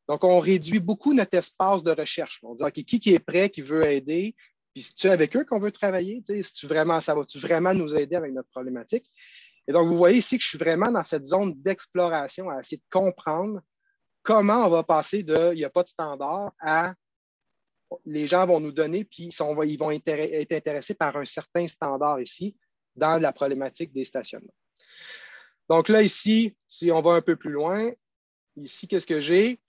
Donc, on réduit beaucoup notre espace de recherche. On dit, OK, qui est prêt, qui veut aider? Puis, c'est-tu avec eux qu'on veut travailler? Ça va-tu vraiment nous aider avec notre problématique? Et donc, vous voyez ici que je suis vraiment dans cette zone d'exploration à essayer de comprendre comment on va passer de il n'y a pas de standard à les gens vont nous donner, puis ils vont être intéressés par un certain standard ici dans la problématique des stationnements. Donc là, ici, si on va un peu plus loin, ici, qu'est-ce que j'ai?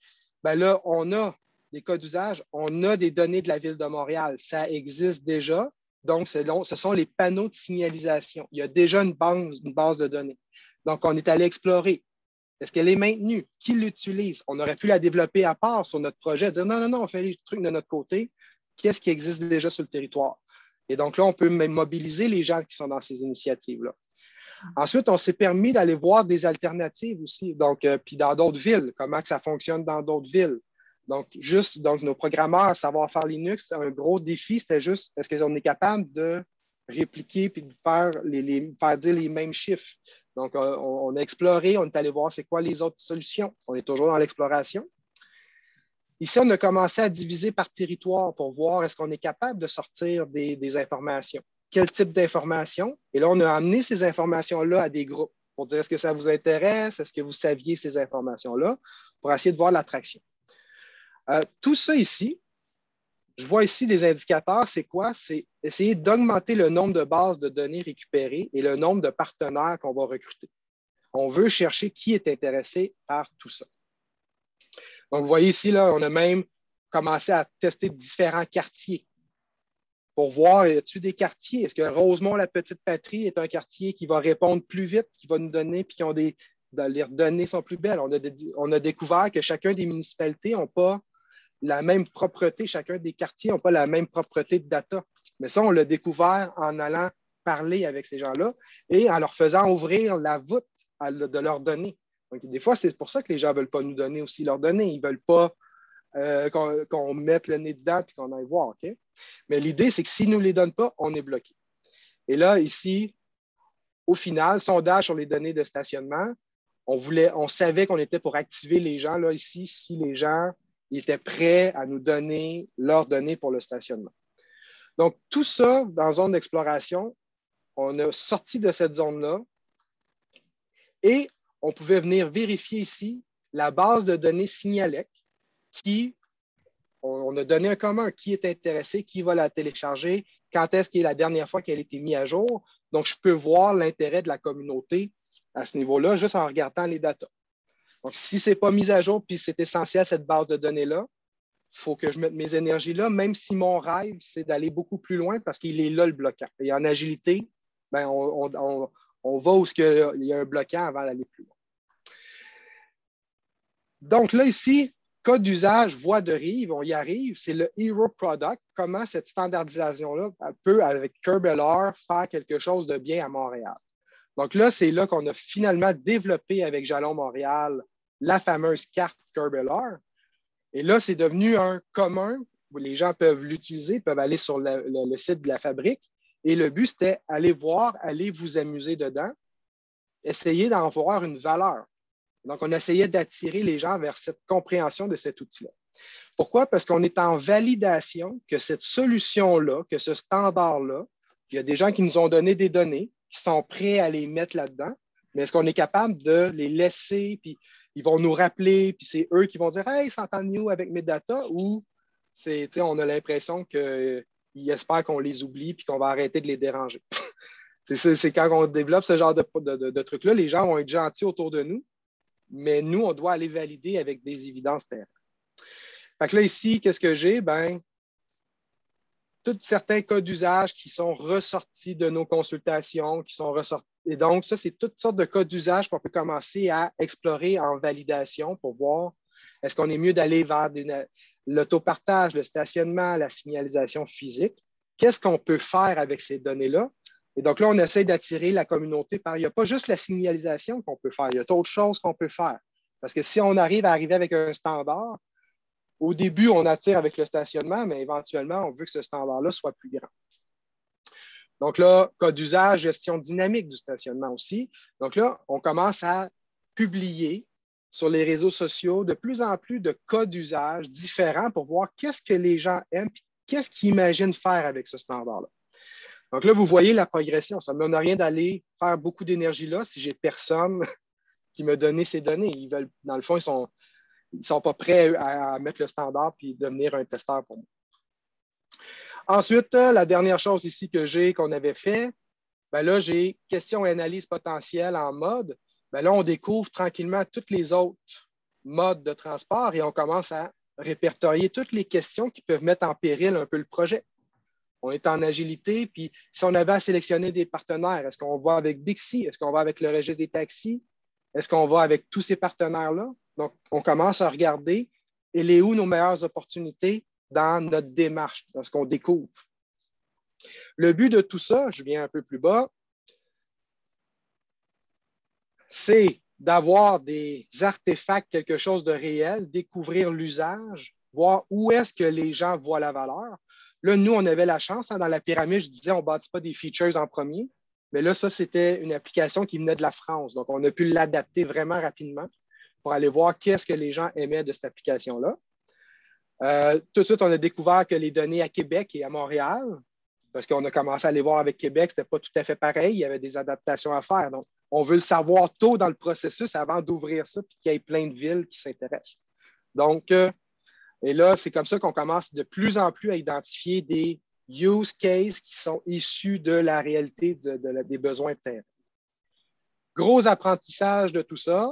Bien là, on a des cas d'usage, on a des données de la Ville de Montréal. Ça existe déjà. Donc, ce sont les panneaux de signalisation. Il y a déjà une base de données. Donc, on est allé explorer. Est-ce qu'elle est maintenue? Qui l'utilise? On aurait pu la développer à part sur notre projet, dire non, non, non, on fait les trucs de notre côté. Qu'est-ce qui existe déjà sur le territoire? Et donc là, on peut même mobiliser les gens qui sont dans ces initiatives-là. Ensuite, on s'est permis d'aller voir des alternatives aussi, donc, puis dans d'autres villes, comment que ça fonctionne dans d'autres villes. Donc, nos programmeurs, savoir faire Linux, un gros défi, c'était juste, est-ce qu'on est capable de répliquer puis de faire dire les mêmes chiffres? Donc, on a exploré, on est allé voir c'est quoi les autres solutions. On est toujours dans l'exploration. Ici, on a commencé à diviser par territoire pour voir est-ce qu'on est capable de sortir des informations. Quel type d'informations? Et là, on a amené ces informations-là à des groupes pour dire est-ce que ça vous intéresse? Est-ce que vous saviez ces informations-là? Pour essayer de voir l'attraction. Tout ça ici, je vois ici des indicateurs, c'est quoi? C'est essayer d'augmenter le nombre de bases de données récupérées et le nombre de partenaires qu'on va recruter. On veut chercher qui est intéressé par tout ça. Donc, vous voyez ici, là, on a même commencé à tester différents quartiers pour voir, y a-t-il des quartiers? Est-ce que Rosemont-la-Petite-Patrie est un quartier qui va répondre plus vite, qui va nous donner, puis les données sont plus belles? On a découvert que chacun des municipalités n'a pas la même propreté, chacun des quartiers n'a pas la même propreté de data. Mais ça, on l'a découvert en allant parler avec ces gens-là et en leur faisant ouvrir la voûte de leurs données. Donc, des fois, c'est pour ça que les gens ne veulent pas nous donner aussi leurs données. Ils ne veulent pas qu'on mette le nez dedans et qu'on aille voir. Okay? Mais l'idée, c'est que s'ils ne nous les donnent pas, on est bloqué. Et là, ici, au final, sondage sur les données de stationnement, on savait qu'on était pour activer les gens là, ici si les gens étaient prêts à nous donner leurs données pour le stationnement. Donc, tout ça, dans zone d'exploration, on a sorti de cette zone-là et on pouvait venir vérifier ici la base de données Signalec on a donné un commun, qui est intéressé, qui va la télécharger, quand est-ce qu'est la dernière fois qu'elle a été mise à jour. Donc, je peux voir l'intérêt de la communauté à ce niveau-là, juste en regardant les datas. Donc, si ce n'est pas mis à jour puis c'est essentiel cette base de données-là, il faut que je mette mes énergies là, même si mon rêve, c'est d'aller beaucoup plus loin parce qu'il est là le bloquant. Et en agilité, ben, on va où il y a un bloquant avant d'aller plus loin. Donc là, ici, cas d'usage, voie de rive, on y arrive, c'est le Hero Product. Comment cette standardisation-là peut, avec CurbLR, faire quelque chose de bien à Montréal. Donc là, c'est là qu'on a finalement développé avec Jalon Montréal la fameuse carte CurbLR. Et là, c'est devenu un commun où les gens peuvent l'utiliser, peuvent aller sur le site de la fabrique. Et le but, c'était aller voir, aller vous amuser dedans, essayer d'en voir une valeur. Donc, on essayait d'attirer les gens vers cette compréhension de cet outil-là. Pourquoi? Parce qu'on est en validation que cette solution-là, que ce standard-là, il y a des gens qui nous ont donné des données, qui sont prêts à les mettre là-dedans, mais est-ce qu'on est capable de les laisser, puis ils vont nous rappeler, puis c'est eux qui vont dire « Hey, s'entendent nous avec mes data » ou on a l'impression qu'ils espèrent qu'on les oublie puis qu'on va arrêter de les déranger. C'est quand on développe ce genre de truc-là, les gens vont être gentils autour de nous, mais nous, on doit aller valider avec des évidences terrain. Fait que là, ici, qu'est-ce que j'ai? Ben, tous certains cas d'usage qui sont ressortis de nos consultations, qui sont ressortis. Et donc, ça, c'est toutes sortes de cas d'usage qu'on peut commencer à explorer en validation pour voir est-ce qu'on est mieux d'aller vers l'autopartage, le stationnement, la signalisation physique. Qu'est-ce qu'on peut faire avec ces données-là? Et donc là, on essaie d'attirer la communauté par. Il n'y a pas juste la signalisation qu'on peut faire, il y a d'autres choses qu'on peut faire. Parce que si on arrive avec un standard, au début, on attire avec le stationnement, mais éventuellement, on veut que ce standard-là soit plus grand. Donc là, cas d'usage, gestion dynamique du stationnement aussi. Donc là, on commence à publier sur les réseaux sociaux de plus en plus de cas d'usage différents pour voir qu'est-ce que les gens aiment et qu'est-ce qu'ils imaginent faire avec ce standard-là. Donc là, vous voyez la progression. Ça ne me donne rien d'aller faire beaucoup d'énergie là si j'ai personne qui me donne ces données. Ils veulent, dans le fond, ils ne sont pas prêts à mettre le standard et devenir un testeur pour moi. Ensuite, la dernière chose ici qu'on avait fait, ben là, j'ai question et analyse potentielle en mode. Ben là, on découvre tranquillement tous les autres modes de transport et on commence à répertorier toutes les questions qui peuvent mettre en péril un peu le projet. On est en agilité, puis si on avait à sélectionner des partenaires, est-ce qu'on va avec Bixi? Est-ce qu'on va avec le registre des taxis? Est-ce qu'on va avec tous ces partenaires-là? Donc, on commence à regarder, et est où nos meilleures opportunités dans notre démarche, dans ce qu'on découvre. Le but de tout ça, je viens un peu plus bas, c'est d'avoir des artefacts, quelque chose de réel, découvrir l'usage, voir où est-ce que les gens voient la valeur. Là, nous, on avait la chance, dans la pyramide, je disais, on ne bâtit pas des features en premier, mais là, ça, c'était une application qui venait de la France. Donc, on a pu l'adapter vraiment rapidement pour aller voir qu'est-ce que les gens aimaient de cette application-là. Tout de suite, on a découvert que les données à Québec et à Montréal, parce qu'on a commencé à aller voir avec Québec, ce n'était pas tout à fait pareil, il y avait des adaptations à faire. Donc, on veut le savoir tôt dans le processus avant d'ouvrir ça, puis qu'il y ait plein de villes qui s'intéressent. Donc, et là, c'est comme ça qu'on commence de plus en plus à identifier des use cases qui sont issus de la réalité des besoins de terrain. Gros apprentissage de tout ça.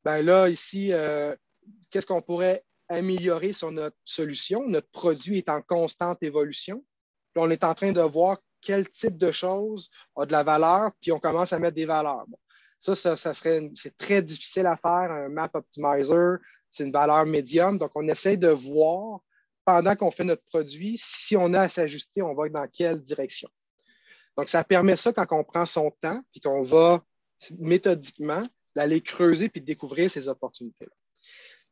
Ben là, ici, qu'est-ce qu'on pourrait améliorer sur notre solution? Notre produit est en constante évolution. Puis on est en train de voir quel type de choses a de la valeur, puis on commence à mettre des valeurs. Bon, c'est très difficile à faire, un map optimizer, c'est une valeur médium. Donc, on essaie de voir, pendant qu'on fait notre produit, si on a à s'ajuster, on va dans quelle direction. Donc, ça permet ça quand on prend son temps, puis qu'on va méthodiquement d'aller creuser puis de découvrir ces opportunités-là.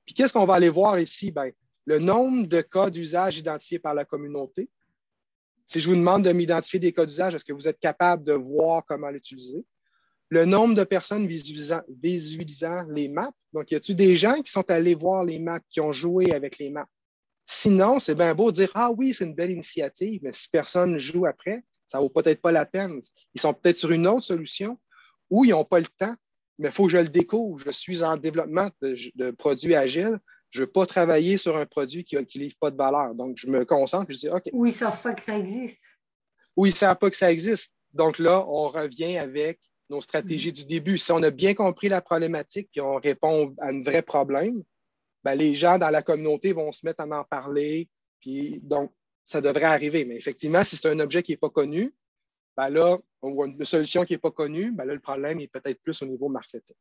Puis, qu'est-ce qu'on va aller voir ici? Bien, le nombre de cas d'usage identifiés par la communauté. Si je vous demande de m'identifier des cas d'usage, est-ce que vous êtes capable de voir comment l'utiliser? Le nombre de personnes visualisant les maps. Donc, y a-t-il des gens qui sont allés voir les maps, qui ont joué avec les maps? Sinon, c'est bien beau de dire, ah oui, c'est une belle initiative, mais si personne joue après, ça ne vaut peut-être pas la peine. Ils sont peut-être sur une autre solution ou ils n'ont pas le temps, mais il faut que je le découvre. Je suis en développement de produits agiles. Je ne veux pas travailler sur un produit qui ne livre pas de valeur. Donc, je me concentre et je dis, OK. Ou ils ne savent pas que ça existe. Ou ils ne savent pas que ça existe. Donc là, on revient avec nos stratégies du début. Si on a bien compris la problématique et on répond à un vrai problème, bien, les gens dans la communauté vont se mettre à en parler. Puis, donc, ça devrait arriver. Mais effectivement, si c'est un objet qui n'est pas connu, bien là, ou une solution qui n'est pas connue, bien là, le problème est peut-être plus au niveau marketing.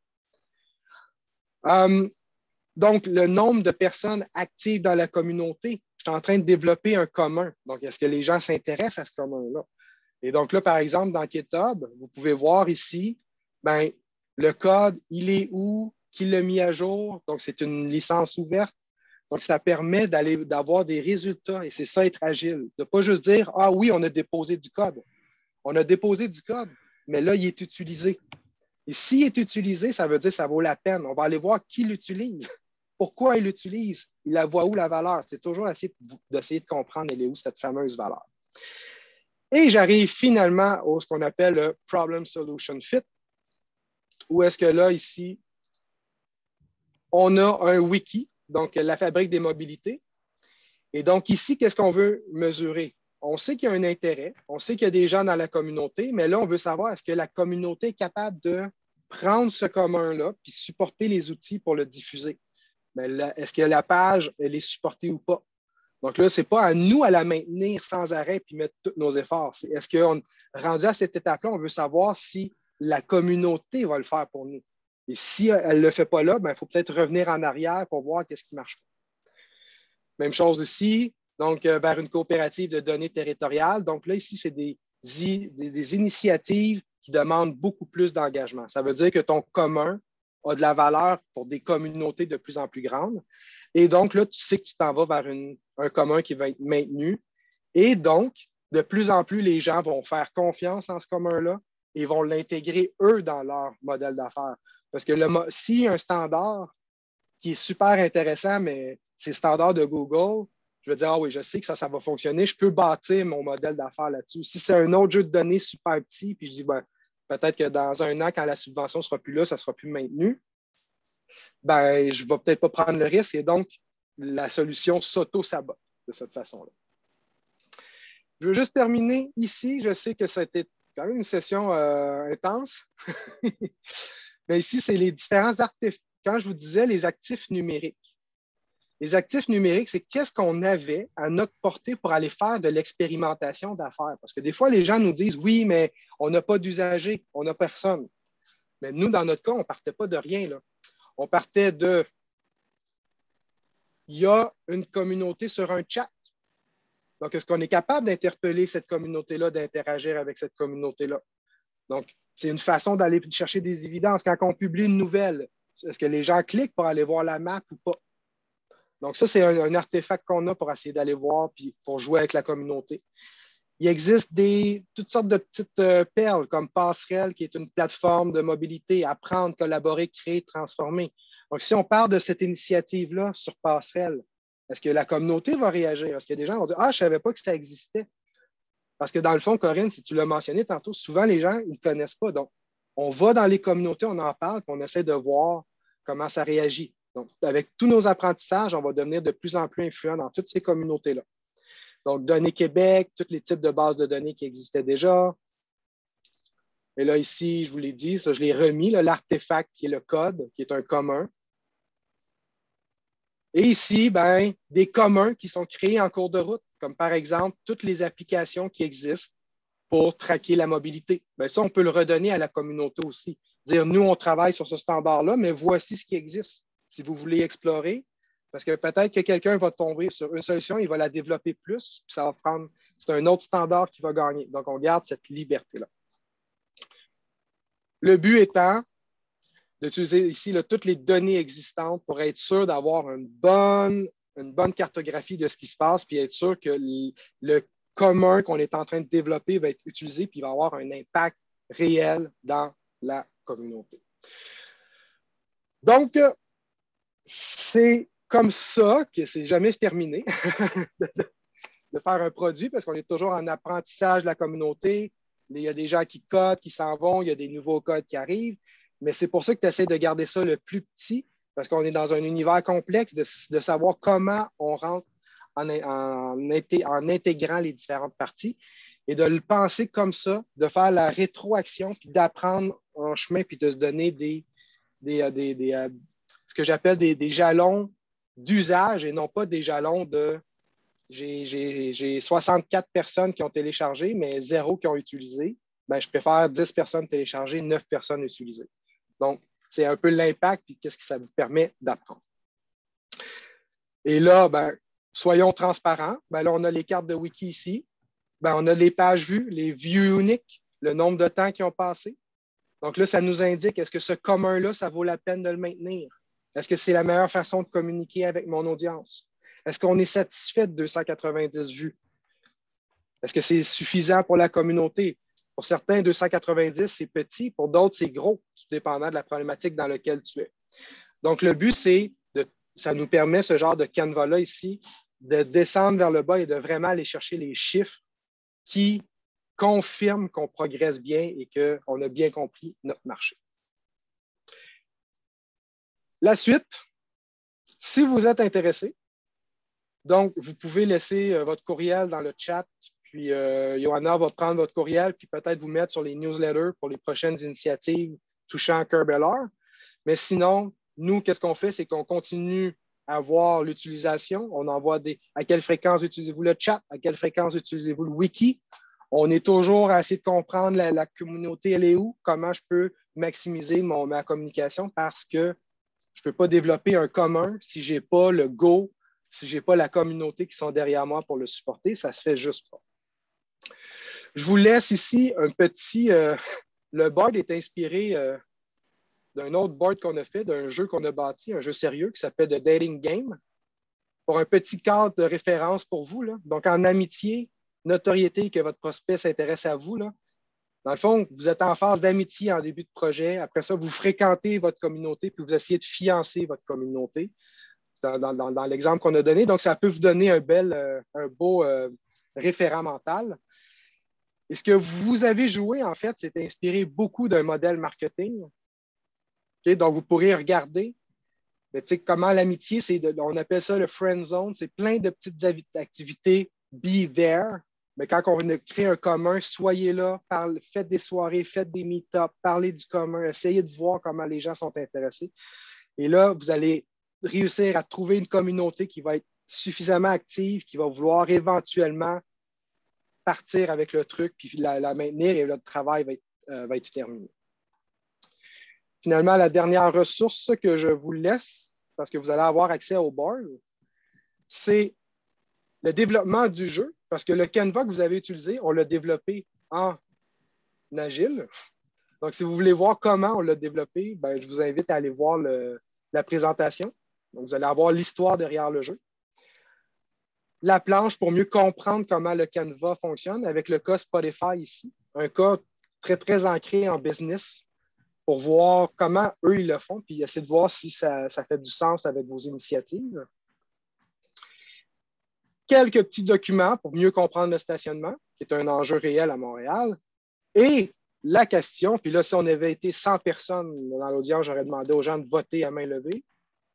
Donc, le nombre de personnes actives dans la communauté, je suis en train de développer un commun. Donc, est-ce que les gens s'intéressent à ce commun-là? Et donc là, par exemple, dans GitHub, vous pouvez voir ici, bien, le code, il est où, qui l'a mis à jour. Donc, c'est une licence ouverte. Donc, ça permet d'avoir des résultats et c'est ça être agile. De ne pas juste dire, ah oui, on a déposé du code. On a déposé du code, mais là, il est utilisé. Et s'il est utilisé, ça veut dire que ça vaut la peine. On va aller voir qui l'utilise. Pourquoi il l'utilise? Il la voit où la valeur? C'est toujours d'essayer de comprendre elle est où cette fameuse valeur. Et j'arrive finalement à ce qu'on appelle le Problem Solution Fit, où est-ce que là, ici, on a un wiki, donc la fabrique des mobilités. Et donc ici, qu'est-ce qu'on veut mesurer? On sait qu'il y a un intérêt, on sait qu'il y a des gens dans la communauté, mais là, on veut savoir est-ce que la communauté est capable de prendre ce commun-là puis supporter les outils pour le diffuser. Est-ce que la page, elle est supportée ou pas? Donc là, ce n'est pas à nous à la maintenir sans arrêt puis mettre tous nos efforts. Est-ce qu'on rendu à cette étape-là, on veut savoir si la communauté va le faire pour nous. Et si elle ne le fait pas là, il faut peut-être revenir en arrière pour voir qu'est-ce qui ne marche pas. Même chose ici, donc vers une coopérative de données territoriales. Donc là, ici, c'est des initiatives qui demandent beaucoup plus d'engagement. Ça veut dire que ton commun a de la valeur pour des communautés de plus en plus grandes. Et donc, là, tu sais que tu t'en vas vers un commun qui va être maintenu. Et donc, de plus en plus, les gens vont faire confiance en ce commun-là et vont l'intégrer, eux, dans leur modèle d'affaires. Parce que s'il y a un standard qui est super intéressant, mais c'est le standard de Google, je vais dire, ah oui, je sais que ça va fonctionner, je peux bâtir mon modèle d'affaires là-dessus. Si c'est un autre jeu de données super petit, puis je dis, peut-être que dans un an, quand la subvention ne sera plus là, ça ne sera plus maintenu, je ne vais peut-être pas prendre le risque et donc la solution s'auto-sabote de cette façon-là. Je veux juste terminer ici. Je sais que c'était quand même une session intense. Mais ici, c'est les différents artefacts. Quand je vous disais les actifs numériques. Les actifs numériques, c'est qu'est-ce qu'on avait à notre portée pour aller faire de l'expérimentation d'affaires. Parce que des fois, les gens nous disent, oui, mais on n'a pas d'usagers, on n'a personne. Mais nous, dans notre cas, on ne partait pas de rien, là. On partait de, il y a une communauté sur un chat. Donc, est-ce qu'on est capable d'interpeller cette communauté-là, d'interagir avec cette communauté-là? Donc, c'est une façon d'aller chercher des évidences. Quand on publie une nouvelle, est-ce que les gens cliquent pour aller voir la map ou pas? Donc, ça, c'est un artefact qu'on a pour essayer d'aller voir puis pour jouer avec la communauté. Il existe toutes sortes de petites perles comme Passerelle, qui est une plateforme de mobilité, apprendre, collaborer, créer, transformer. Donc, si on part de cette initiative-là sur Passerelle, est-ce que la communauté va réagir? Est-ce que des gens vont dire, ah, je ne savais pas que ça existait? Parce que dans le fond, Corinne, si tu l'as mentionné tantôt, souvent les gens, ils ne connaissent pas. Donc, on va dans les communautés, on en parle, puis on essaie de voir comment ça réagit. Donc, avec tous nos apprentissages, on va devenir de plus en plus influents dans toutes ces communautés-là. Donc, Données Québec, tous les types de bases de données qui existaient déjà. Et là, ici, je vous l'ai dit, ça, je l'ai remis, l'artefact qui est le code, qui est un commun. Et ici, ben, des communs qui sont créés en cours de route, comme par exemple toutes les applications qui existent pour traquer la mobilité. Ben, ça, on peut le redonner à la communauté aussi. Dire, nous, on travaille sur ce standard-là, mais voici ce qui existe. Si vous voulez explorer, parce que peut-être que quelqu'un va tomber sur une solution, il va la développer plus, puis ça va prendre, c'est un autre standard qui va gagner. Donc, on garde cette liberté-là. Le but étant d'utiliser ici toutes les données existantes pour être sûr d'avoir une bonne cartographie de ce qui se passe, puis être sûr que le commun qu'on est en train de développer va être utilisé, puis il va avoir un impact réel dans la communauté. Donc, c'est comme ça que c'est jamais terminé de faire un produit parce qu'on est toujours en apprentissage de la communauté. Il y a des gens qui codent, qui s'en vont, il y a des nouveaux codes qui arrivent. Mais c'est pour ça que tu essaies de garder ça le plus petit parce qu'on est dans un univers complexe de savoir comment on rentre en intégrant les différentes parties et de le penser comme ça, de faire la rétroaction puis d'apprendre en chemin puis de se donner ce que j'appelle des jalons d'usage et non pas des jalons de j'ai 64 personnes qui ont téléchargé, mais 0 qui ont utilisé. Ben, je préfère 10 personnes télécharger, 9 personnes utilisées. Donc, c'est un peu l'impact et qu'est-ce que ça vous permet d'apprendre. Et là, ben, soyons transparents. Ben, là, on a les cartes de wiki ici. Ben, on a les pages vues, les views uniques, le nombre de temps qui ont passé. Donc là, ça nous indique, est-ce que ce commun-là, ça vaut la peine de le maintenir? Est-ce que c'est la meilleure façon de communiquer avec mon audience? Est-ce qu'on est satisfait de 290 vues? Est-ce que c'est suffisant pour la communauté? Pour certains, 290, c'est petit. Pour d'autres, c'est gros, tout dépendant de la problématique dans laquelle tu es. Donc, le but, ça nous permet, ce genre de canevas-là ici, de descendre vers le bas et de vraiment aller chercher les chiffres qui confirment qu'on progresse bien et qu'on a bien compris notre marché. La suite, si vous êtes intéressé, donc, vous pouvez laisser votre courriel dans le chat, puis Johanna va prendre votre courriel, puis peut-être vous mettre sur les newsletters pour les prochaines initiatives touchant CurbLR. Mais sinon, nous, qu'est-ce qu'on fait? C'est qu'on continue à voir l'utilisation. On envoie à quelle fréquence utilisez-vous le chat? À quelle fréquence utilisez-vous le wiki? On est toujours à essayer de comprendre la communauté, elle est où? Comment je peux maximiser ma communication parce que je ne peux pas développer un commun si je n'ai pas le go, si je n'ai pas la communauté qui sont derrière moi pour le supporter, ça ne se fait juste pas. Je vous laisse ici un petit... le board est inspiré d'un autre board qu'on a fait, d'un jeu qu'on a bâti, un jeu sérieux qui s'appelle The Dating Game, pour un petit cadre de référence pour vous. Là. Donc, en amitié, notoriété, que votre prospect s'intéresse à vous. Là. Dans le fond, vous êtes en phase d'amitié en début de projet. Après ça, vous fréquentez votre communauté, puis vous essayez de fiancer votre communauté. Dans l'exemple qu'on a donné. Donc, ça peut vous donner un beau référent mental. Et ce que vous avez joué, en fait, c'est inspiré beaucoup d'un modèle marketing. Okay? Donc, vous pourrez regarder comment l'amitié, on appelle ça le friend zone. C'est plein de petites activités, be there. Mais quand on crée un commun, soyez là, faites des soirées, faites des meet-ups, parlez du commun, essayez de voir comment les gens sont intéressés. Et là, vous allez réussir à trouver une communauté qui va être suffisamment active, qui va vouloir éventuellement partir avec le truc, puis la maintenir et le travail va être terminé. Finalement, la dernière ressource que je vous laisse, parce que vous allez avoir accès au board, c'est le développement du jeu, parce que le Canva que vous avez utilisé, on l'a développé en agile. Donc, si vous voulez voir comment on l'a développé, ben, je vous invite à aller voir la présentation. Donc, vous allez avoir l'histoire derrière le jeu. La planche pour mieux comprendre comment le Canva fonctionne avec le cas Spotify ici, un cas très, très ancré en business pour voir comment eux, ils le font, puis essayer de voir si ça fait du sens avec vos initiatives. Quelques petits documents pour mieux comprendre le stationnement, qui est un enjeu réel à Montréal. Et la question, puis là, si on avait été 100 personnes dans l'audience, j'aurais demandé aux gens de voter à main levée.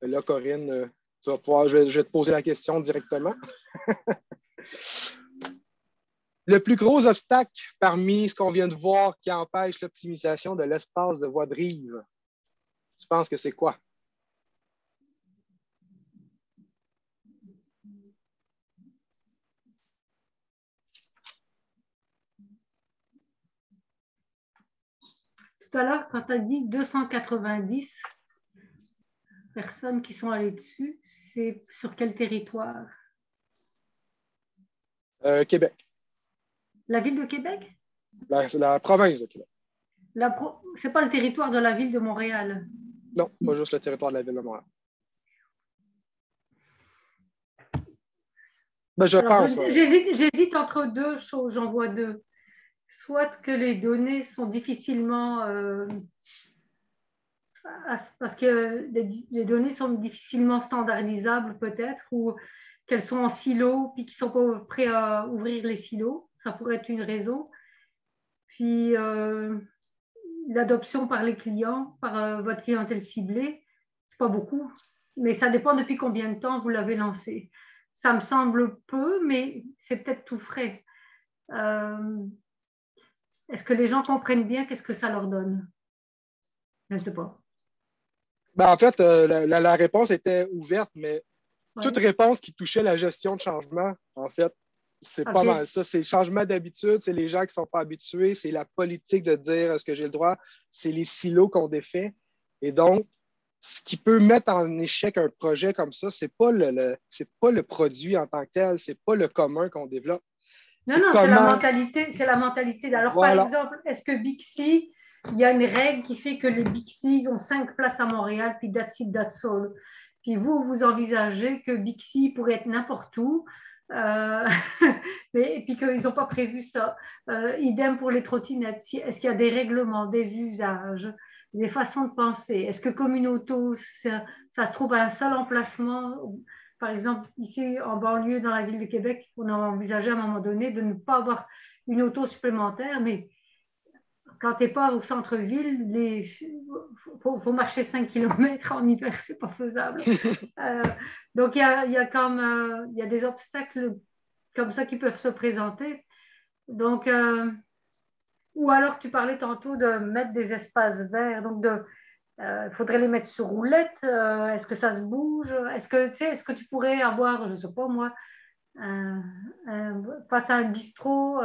Là, Corinne, tu vas pouvoir, je vais te poser la question directement. Le plus gros obstacle parmi ce qu'on vient de voir qui empêche l'optimisation de l'espace de voie de rive, tu penses que c'est quoi? Tout à l'heure, quand tu as dit 290 personnes qui sont allées dessus, c'est sur quel territoire? Québec. La ville de Québec? La province de Québec. C'est pas le territoire de la ville de Montréal? Non, pas juste le territoire de la ville de Montréal. Ben, je pense. J'hésite entre deux choses, j'en vois deux. Soit que les données sont difficilement... parce que les données sont difficilement standardisables peut-être, ou qu'elles sont en silo, puis qu'ils ne sont pas prêts à ouvrir les silos. Ça pourrait être une raison. Puis l'adoption par les clients, par votre clientèle ciblée, c'est pas beaucoup. Mais ça dépend depuis combien de temps vous l'avez lancé. Ça me semble peu, mais c'est peut-être tout frais. Est-ce que les gens comprennent bien qu'est-ce que ça leur donne? Je ne sais pas. Ben, en fait, la réponse était ouverte, mais toute réponse qui touchait la gestion de changement, en fait, c'est pas mal ça. C'est le changement d'habitude, c'est les gens qui ne sont pas habitués, c'est la politique de dire est-ce que j'ai le droit, c'est les silos qu'on défait. Et donc, ce qui peut mettre en échec un projet comme ça, c'est pas le produit en tant que tel, c'est pas le commun qu'on développe. Non, c'est la mentalité. C'est la mentalité. Alors, voilà. Par exemple, est-ce que Bixi, il y a une règle qui fait que les Bixi ont 5 places à Montréal, puis that's it, that's all. Puis vous envisagez que Bixi pourrait être n'importe où, et puis qu'ils n'ont pas prévu ça. Idem pour les trottinettes. Est-ce qu'il y a des règlements, des usages, des façons de penser? Est-ce que Communauto, ça se trouve à un seul emplacement? Par exemple, ici en banlieue, dans la ville de Québec, on a envisagé à un moment donné de ne pas avoir une auto supplémentaire, mais quand tu n'es pas au centre-ville, il faut marcher 5 km en hiver, ce n'est pas faisable. Donc, il y a des obstacles comme ça qui peuvent se présenter. Donc, ou alors, tu parlais tantôt de mettre des espaces verts. Donc, il faudrait les mettre sur roulette. Est-ce que ça se bouge? Est-ce que tu pourrais avoir, je ne sais pas moi, face à un bistrot,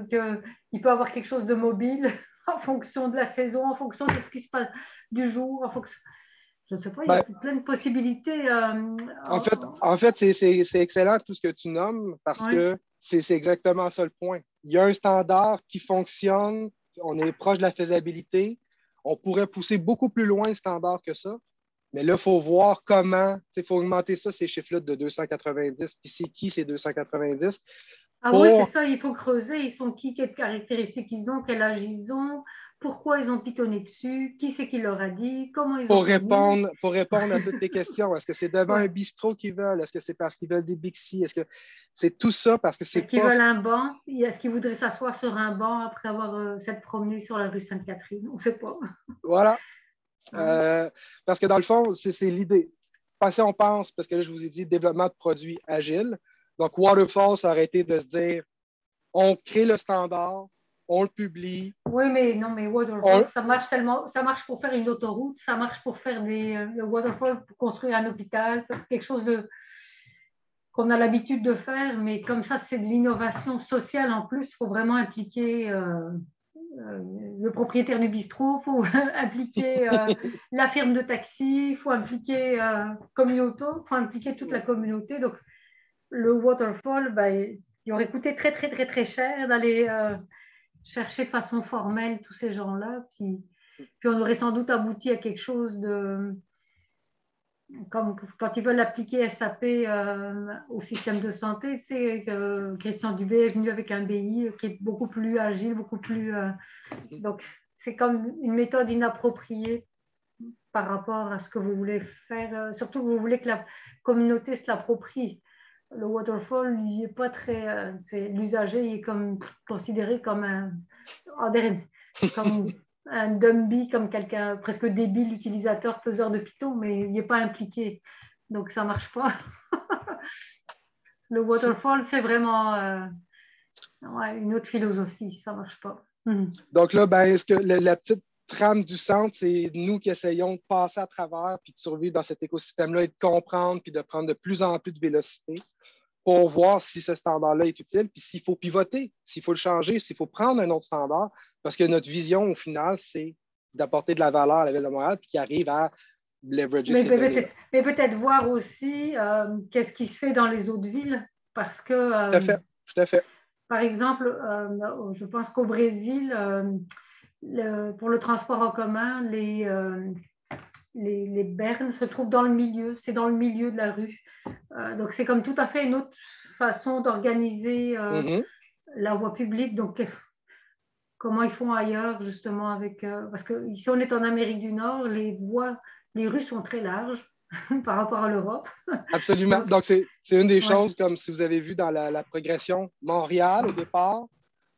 qu'il peut avoir quelque chose de mobile en fonction de la saison, en fonction de ce qui se passe du jour, en fonction... Je ne sais pas, il y a plein de possibilités. En fait c'est excellent tout ce que tu nommes parce que c'est exactement ça le point. Il y a un standard qui fonctionne, on est proche de la faisabilité. On pourrait pousser beaucoup plus loin le standard que ça, mais là, il faut voir comment, il faut augmenter ça, ces chiffres-là de 290. Puis c'est qui ces 290? Oui, c'est ça, il faut creuser. Ils sont qui, quelles caractéristiques ils ont, quel âge ils ont, pourquoi ils ont pitonné dessus, qui c'est qui leur a dit, comment ils ont répondre à toutes tes questions. Est-ce que c'est devant un bistrot qu'ils veulent? Est-ce que c'est parce qu'ils veulent des Bixi? Est-ce que c'est tout ça parce que c'est Est-ce qu'ils veulent un banc? Est-ce qu'ils voudraient s'asseoir sur un banc après avoir s'être promené sur la rue Sainte-Catherine? On ne sait pas. Voilà. Parce que dans le fond, c'est l'idée. Si on pense, parce que là, je vous ai dit développement de produits agiles. Donc, Waterfall, ça aurait été de se dire, on crée le standard, on le publie. Oui, mais non, mais Waterfall, ça marche tellement, ça marche pour faire une autoroute, ça marche pour faire le Waterfall, pour construire un hôpital, quelque chose qu'on a l'habitude de faire, mais comme ça, c'est de l'innovation sociale en plus, il faut vraiment impliquer le propriétaire du bistrot, il faut impliquer la firme de taxi, il faut impliquer il faut impliquer toute la communauté. Donc, le Waterfall, ben, il aurait coûté très, très, très, très cher d'aller chercher de façon formelle tous ces gens-là. Puis on aurait sans doute abouti à quelque chose de... Comme quand ils veulent appliquer SAP au système de santé, tu sais, Christian Dubé est venu avec un BI qui est beaucoup plus agile, beaucoup plus... donc, c'est comme une méthode inappropriée par rapport à ce que vous voulez faire. Surtout que vous voulez que la communauté se l'approprie. Le waterfall, il n'est pas très... l'usager, il est comme, considéré comme comme un dummy, comme quelqu'un presque débile, utilisateur, peseur de Python, mais il n'est pas impliqué. Donc, ça ne marche pas. Le waterfall, c'est vraiment une autre philosophie. Ça ne marche pas. Donc là, ben, est-ce que la petite trame du centre, c'est nous qui essayons de passer à travers puis de survivre dans cet écosystème-là et de comprendre puis de prendre de plus en plus de vélocité pour voir si ce standard-là est utile, puis s'il faut pivoter, s'il faut le changer, s'il faut prendre un autre standard, parce que notre vision, au final, c'est d'apporter de la valeur à la Ville de Montréal, puis qui arrive à leverager ces données. Mais peut-être voir aussi qu'est-ce qui se fait dans les autres villes, parce que... Tout à fait, tout à fait. Par exemple, je pense qu'au Brésil, pour le transport en commun, les bernes se trouvent dans le milieu, c'est dans le milieu de la rue. Donc, c'est comme tout à fait une autre façon d'organiser la voie publique. Donc, comment ils font ailleurs, justement, parce que ici, on est en Amérique du Nord, les rues sont très larges par rapport à l'Europe. Absolument. Donc, c'est une des choses, comme si vous avez vu dans la progression, Montréal au départ,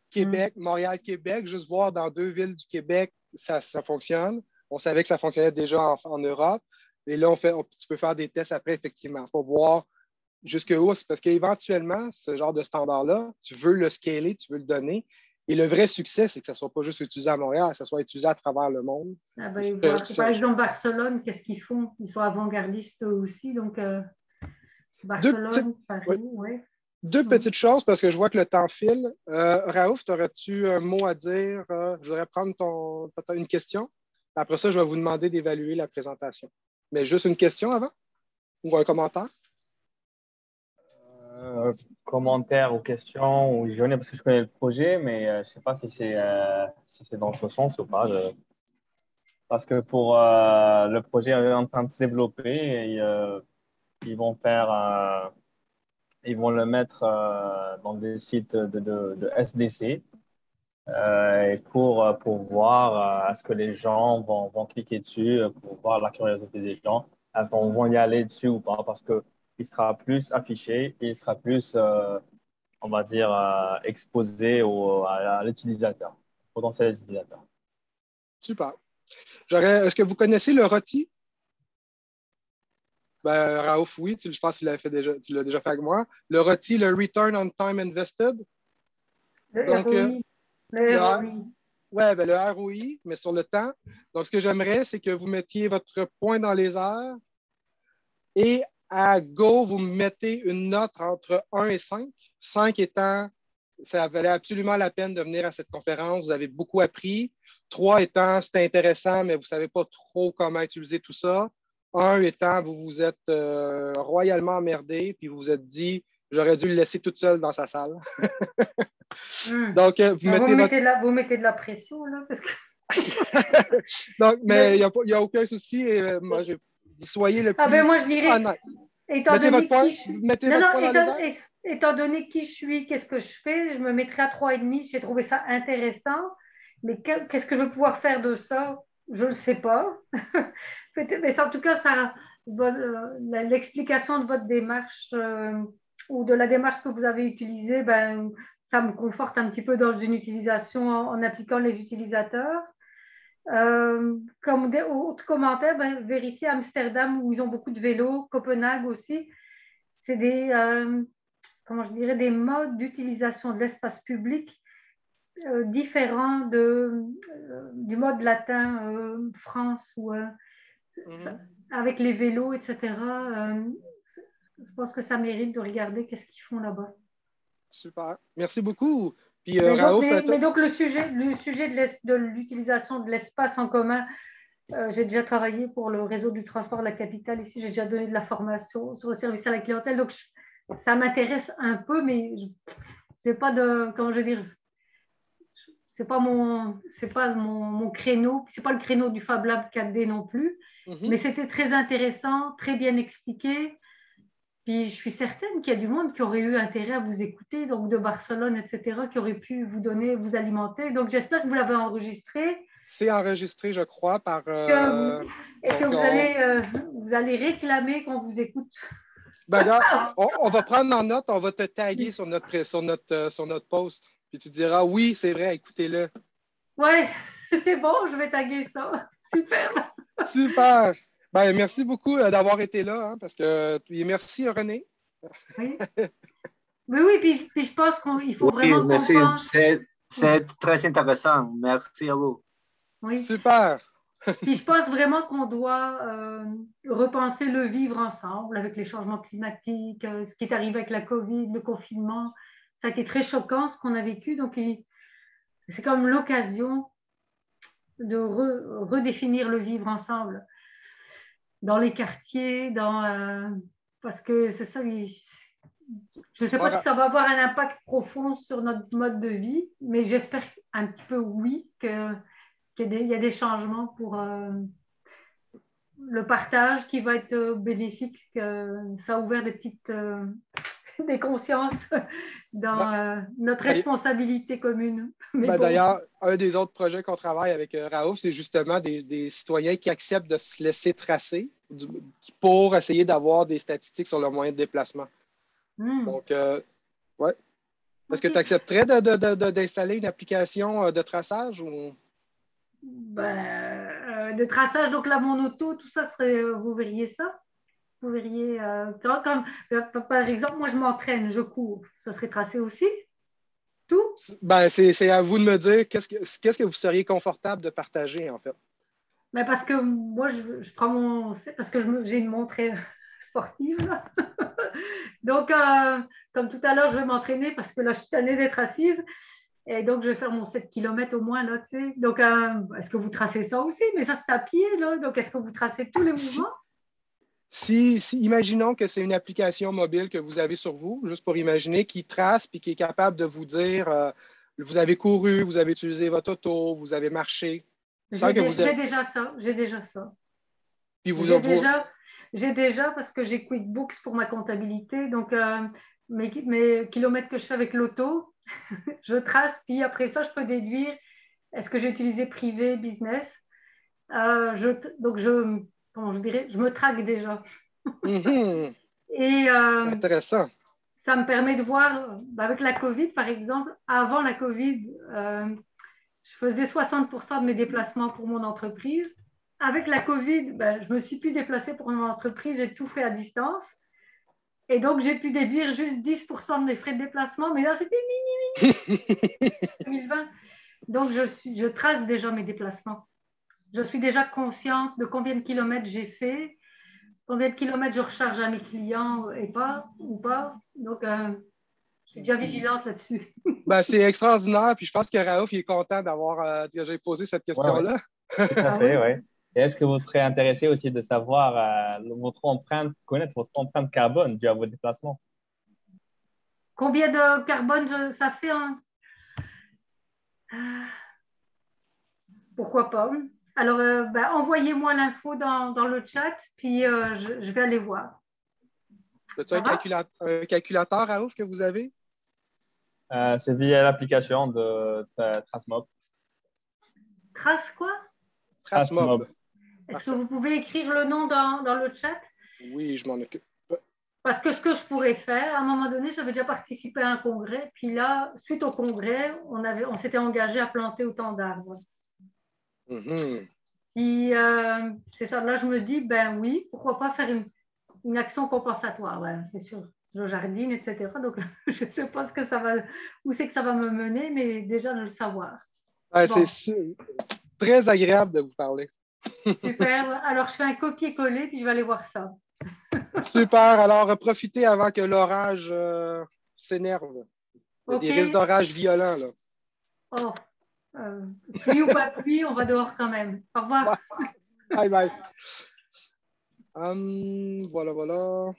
Québec, Montréal-Québec, juste voir dans 2 villes du Québec, ça fonctionne. On savait que ça fonctionnait déjà en Europe. Et là, tu peux faire des tests après, effectivement, pour voir jusqu'où. Parce qu'éventuellement, ce genre de standard-là, tu veux le scaler, tu veux le donner. Et le vrai succès, c'est que ça ne soit pas juste utilisé à Montréal, que ça soit utilisé à travers le monde. Par exemple, Barcelone, qu'est-ce qu'ils font? Ils sont avant-gardistes aussi. Donc, Barcelone, Paris, oui. Deux petites choses, parce que je vois que le temps file. Raouf, aurais-tu un mot à dire? Je voudrais prendre une question. Après ça, je vais vous demander d'évaluer la présentation. Mais juste une question avant? Ou un commentaire? Commentaire ou question, ou je parce que je connais le projet, mais je ne sais pas si c'est dans ce sens ou pas. Parce que pour le projet est en train de se développer, et, ils vont le mettre dans des sites de SDC et pour voir est-ce que les gens vont cliquer dessus, pour voir la curiosité des gens, vont y aller dessus ou pas, parce qu'il sera plus affiché et il sera plus, on va dire, exposé à l'utilisateur, potentiel utilisateur. Super. Est-ce que vous connaissez le ROTI? Ben, Raouf, oui, je pense que tu l'as déjà fait avec moi. Le ROTI, le Return on Time Invested. Le ROI. Le ROI. Oui, ben, le ROI, mais sur le temps. Donc, ce que j'aimerais, c'est que vous mettiez votre point dans les airs et à Go, vous mettez une note entre 1 et 5. 5 étant, ça valait absolument la peine de venir à cette conférence, vous avez beaucoup appris. 3 étant, c'était intéressant, mais vous ne savez pas trop comment utiliser tout ça. 1 étant, vous vous êtes royalement emmerdé, puis vous vous êtes dit, j'aurais dû le laisser toute seule dans sa salle. Donc, vous mettez de la pression, là, parce que... Donc, mais il n'y a aucun souci. Et, moi, soyez le plus moi, je dirais, honnête. Mettez votre point dans les airs. Étant donné qui je suis, qu'est-ce que je fais, je me mettrai à 3,5. J'ai trouvé ça intéressant. Mais qu'est-ce que je vais pouvoir faire de ça? Je ne le sais pas. Mais en tout cas, l'explication de votre démarche ou de la démarche que vous avez utilisée, ben, ça me conforte un petit peu dans une utilisation en appliquant les utilisateurs. Comme autre commentaire, ben, vérifiez Amsterdam où ils ont beaucoup de vélos, Copenhague aussi. C'est des modes d'utilisation de l'espace public différent du mode latin France ou avec les vélos, etc. Je pense que ça mérite de regarder qu'est-ce qu'ils font là-bas. Super. Merci beaucoup. Puis, Mais, Raouf, mais donc, le sujet de l'utilisation de l'espace en commun, j'ai déjà travaillé pour le réseau du transport de la capitale ici. J'ai déjà donné de la formation sur le service à la clientèle. Donc, ça m'intéresse un peu, mais je n'ai pas de, comment je veux dire, c'est pas mon créneau, c'est pas le créneau du Fab Lab 4D non plus, mais c'était très intéressant, très bien expliqué. Puis je suis certaine qu'il y a du monde qui aurait eu intérêt à vous écouter, donc de Barcelone, etc., qui aurait pu vous donner, vous alimenter. Donc j'espère que vous l'avez enregistré. C'est enregistré, je crois, par. Et que vous allez réclamer qu'on vous écoute. Ben, regarde, on va prendre en note, on va te taguer sur notre post. Puis tu diras oui, c'est vrai, écoutez-le. Ouais, c'est bon, je vais taguer ça. Super. Super. Ben, merci beaucoup d'avoir été là, hein, parce que puis merci René. Oui. Oui, puis je pense qu'il faut vraiment merci. comprendre. C'est très intéressant. Merci à vous. Oui. Super. Puis je pense vraiment qu'on doit repenser le vivre ensemble avec les changements climatiques, ce qui est arrivé avec la COVID, le confinement. Ça a été très choquant ce qu'on a vécu. Donc c'est comme l'occasion de redéfinir le vivre ensemble dans les quartiers, parce que c'est ça. Je ne sais pas si ça va avoir un impact profond sur notre mode de vie, mais j'espère un petit peu oui qu'il y a des changements pour le partage qui va être bénéfique. Ça a ouvert des petites des consciences dans notre responsabilité commune. D'ailleurs, un des autres projets qu'on travaille avec Raouf, c'est justement des citoyens qui acceptent de se laisser tracer pour essayer d'avoir des statistiques sur leur moyen de déplacement. Donc, ouais. Est-ce que tu accepterais d'installer une application de traçage ou? De traçage, donc là, mon auto, tout ça serait, vous verriez ça? Vous verriez, par exemple, moi je m'entraîne, je cours, ça serait tracé aussi? Tout? Ben, c'est à vous de me dire qu'est-ce que vous seriez confortable de partager, en fait. Ben parce que moi, je prends parce que j'ai une montre sportive. Donc, comme tout à l'heure, je vais m'entraîner parce que là, je suis tannée d'être assise. Et donc, je vais faire mon 7 km au moins, là, tu sais. Donc, est-ce que vous tracez ça aussi? Mais ça, c'est à pied, là. Donc, est-ce que vous tracez tous les mouvements? Imaginons que c'est une application mobile que vous avez sur vous, juste pour imaginer, qui trace puis qui est capable de vous dire vous avez couru, vous avez utilisé votre auto, vous avez marché. J'ai déjà ça. J'ai déjà ça. Puis j'ai déjà parce que j'ai QuickBooks pour ma comptabilité. Donc, mes kilomètres que je fais avec l'auto, je trace. Puis après ça, je peux déduire est-ce que j'ai utilisé privé, business. Donc, comment je dirais, je me traque déjà. Et intéressant. Ça me permet de voir, avec la COVID, par exemple, avant la COVID, je faisais 60% de mes déplacements pour mon entreprise. Avec la COVID, je ne me suis plus déplacée pour mon entreprise, j'ai tout fait à distance. Et donc, j'ai pu déduire juste 10% de mes frais de déplacement, mais là, c'était mini 2020. Donc, je trace déjà mes déplacements. Je suis déjà consciente de combien de kilomètres j'ai fait, combien de kilomètres je recharge à mes clients ou pas. Donc, je suis déjà vigilante là-dessus. C'est extraordinaire. Puis je pense que Raouf est content que j'ai posé cette question-là. Ouais. Tout à fait, oui. Et est-ce que vous serez intéressé aussi de savoir connaître votre empreinte carbone due à vos déplacements? Combien de carbone ça fait? Pourquoi pas? Alors, envoyez-moi l'info dans le chat, puis je vais aller voir. As-tu un calculateur, Raouf, que vous avez? C'est via l'application de Tracmob. Trace quoi? Tracmob. Est-ce que vous pouvez écrire le nom dans le chat? Oui, je m'en occupe. Parce que ce que je pourrais faire, à un moment donné, j'avais déjà participé à un congrès, puis là, suite au congrès, on s'était engagé à planter autant d'arbres. Puis, c'est ça, là, je me dis, oui, pourquoi pas faire une action compensatoire, c'est sûr. je jardine, etc. Donc, je ne sais pas ce que ça va, où c'est que ça va me mener, mais déjà de le savoir. Ouais, Bon. c'est très agréable de vous parler. Super. Alors, je fais un copier-coller, puis je vais aller voir ça. Super. Alors, profitez avant que l'orage s'énerve. Il y a OK. des risques d'orage violents, là. Oh, pluie ou pas pluie, on va dehors quand même. Au revoir. Bye bye. Voilà, voilà.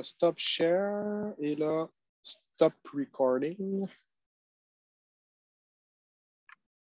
Stop share. Et là, stop recording.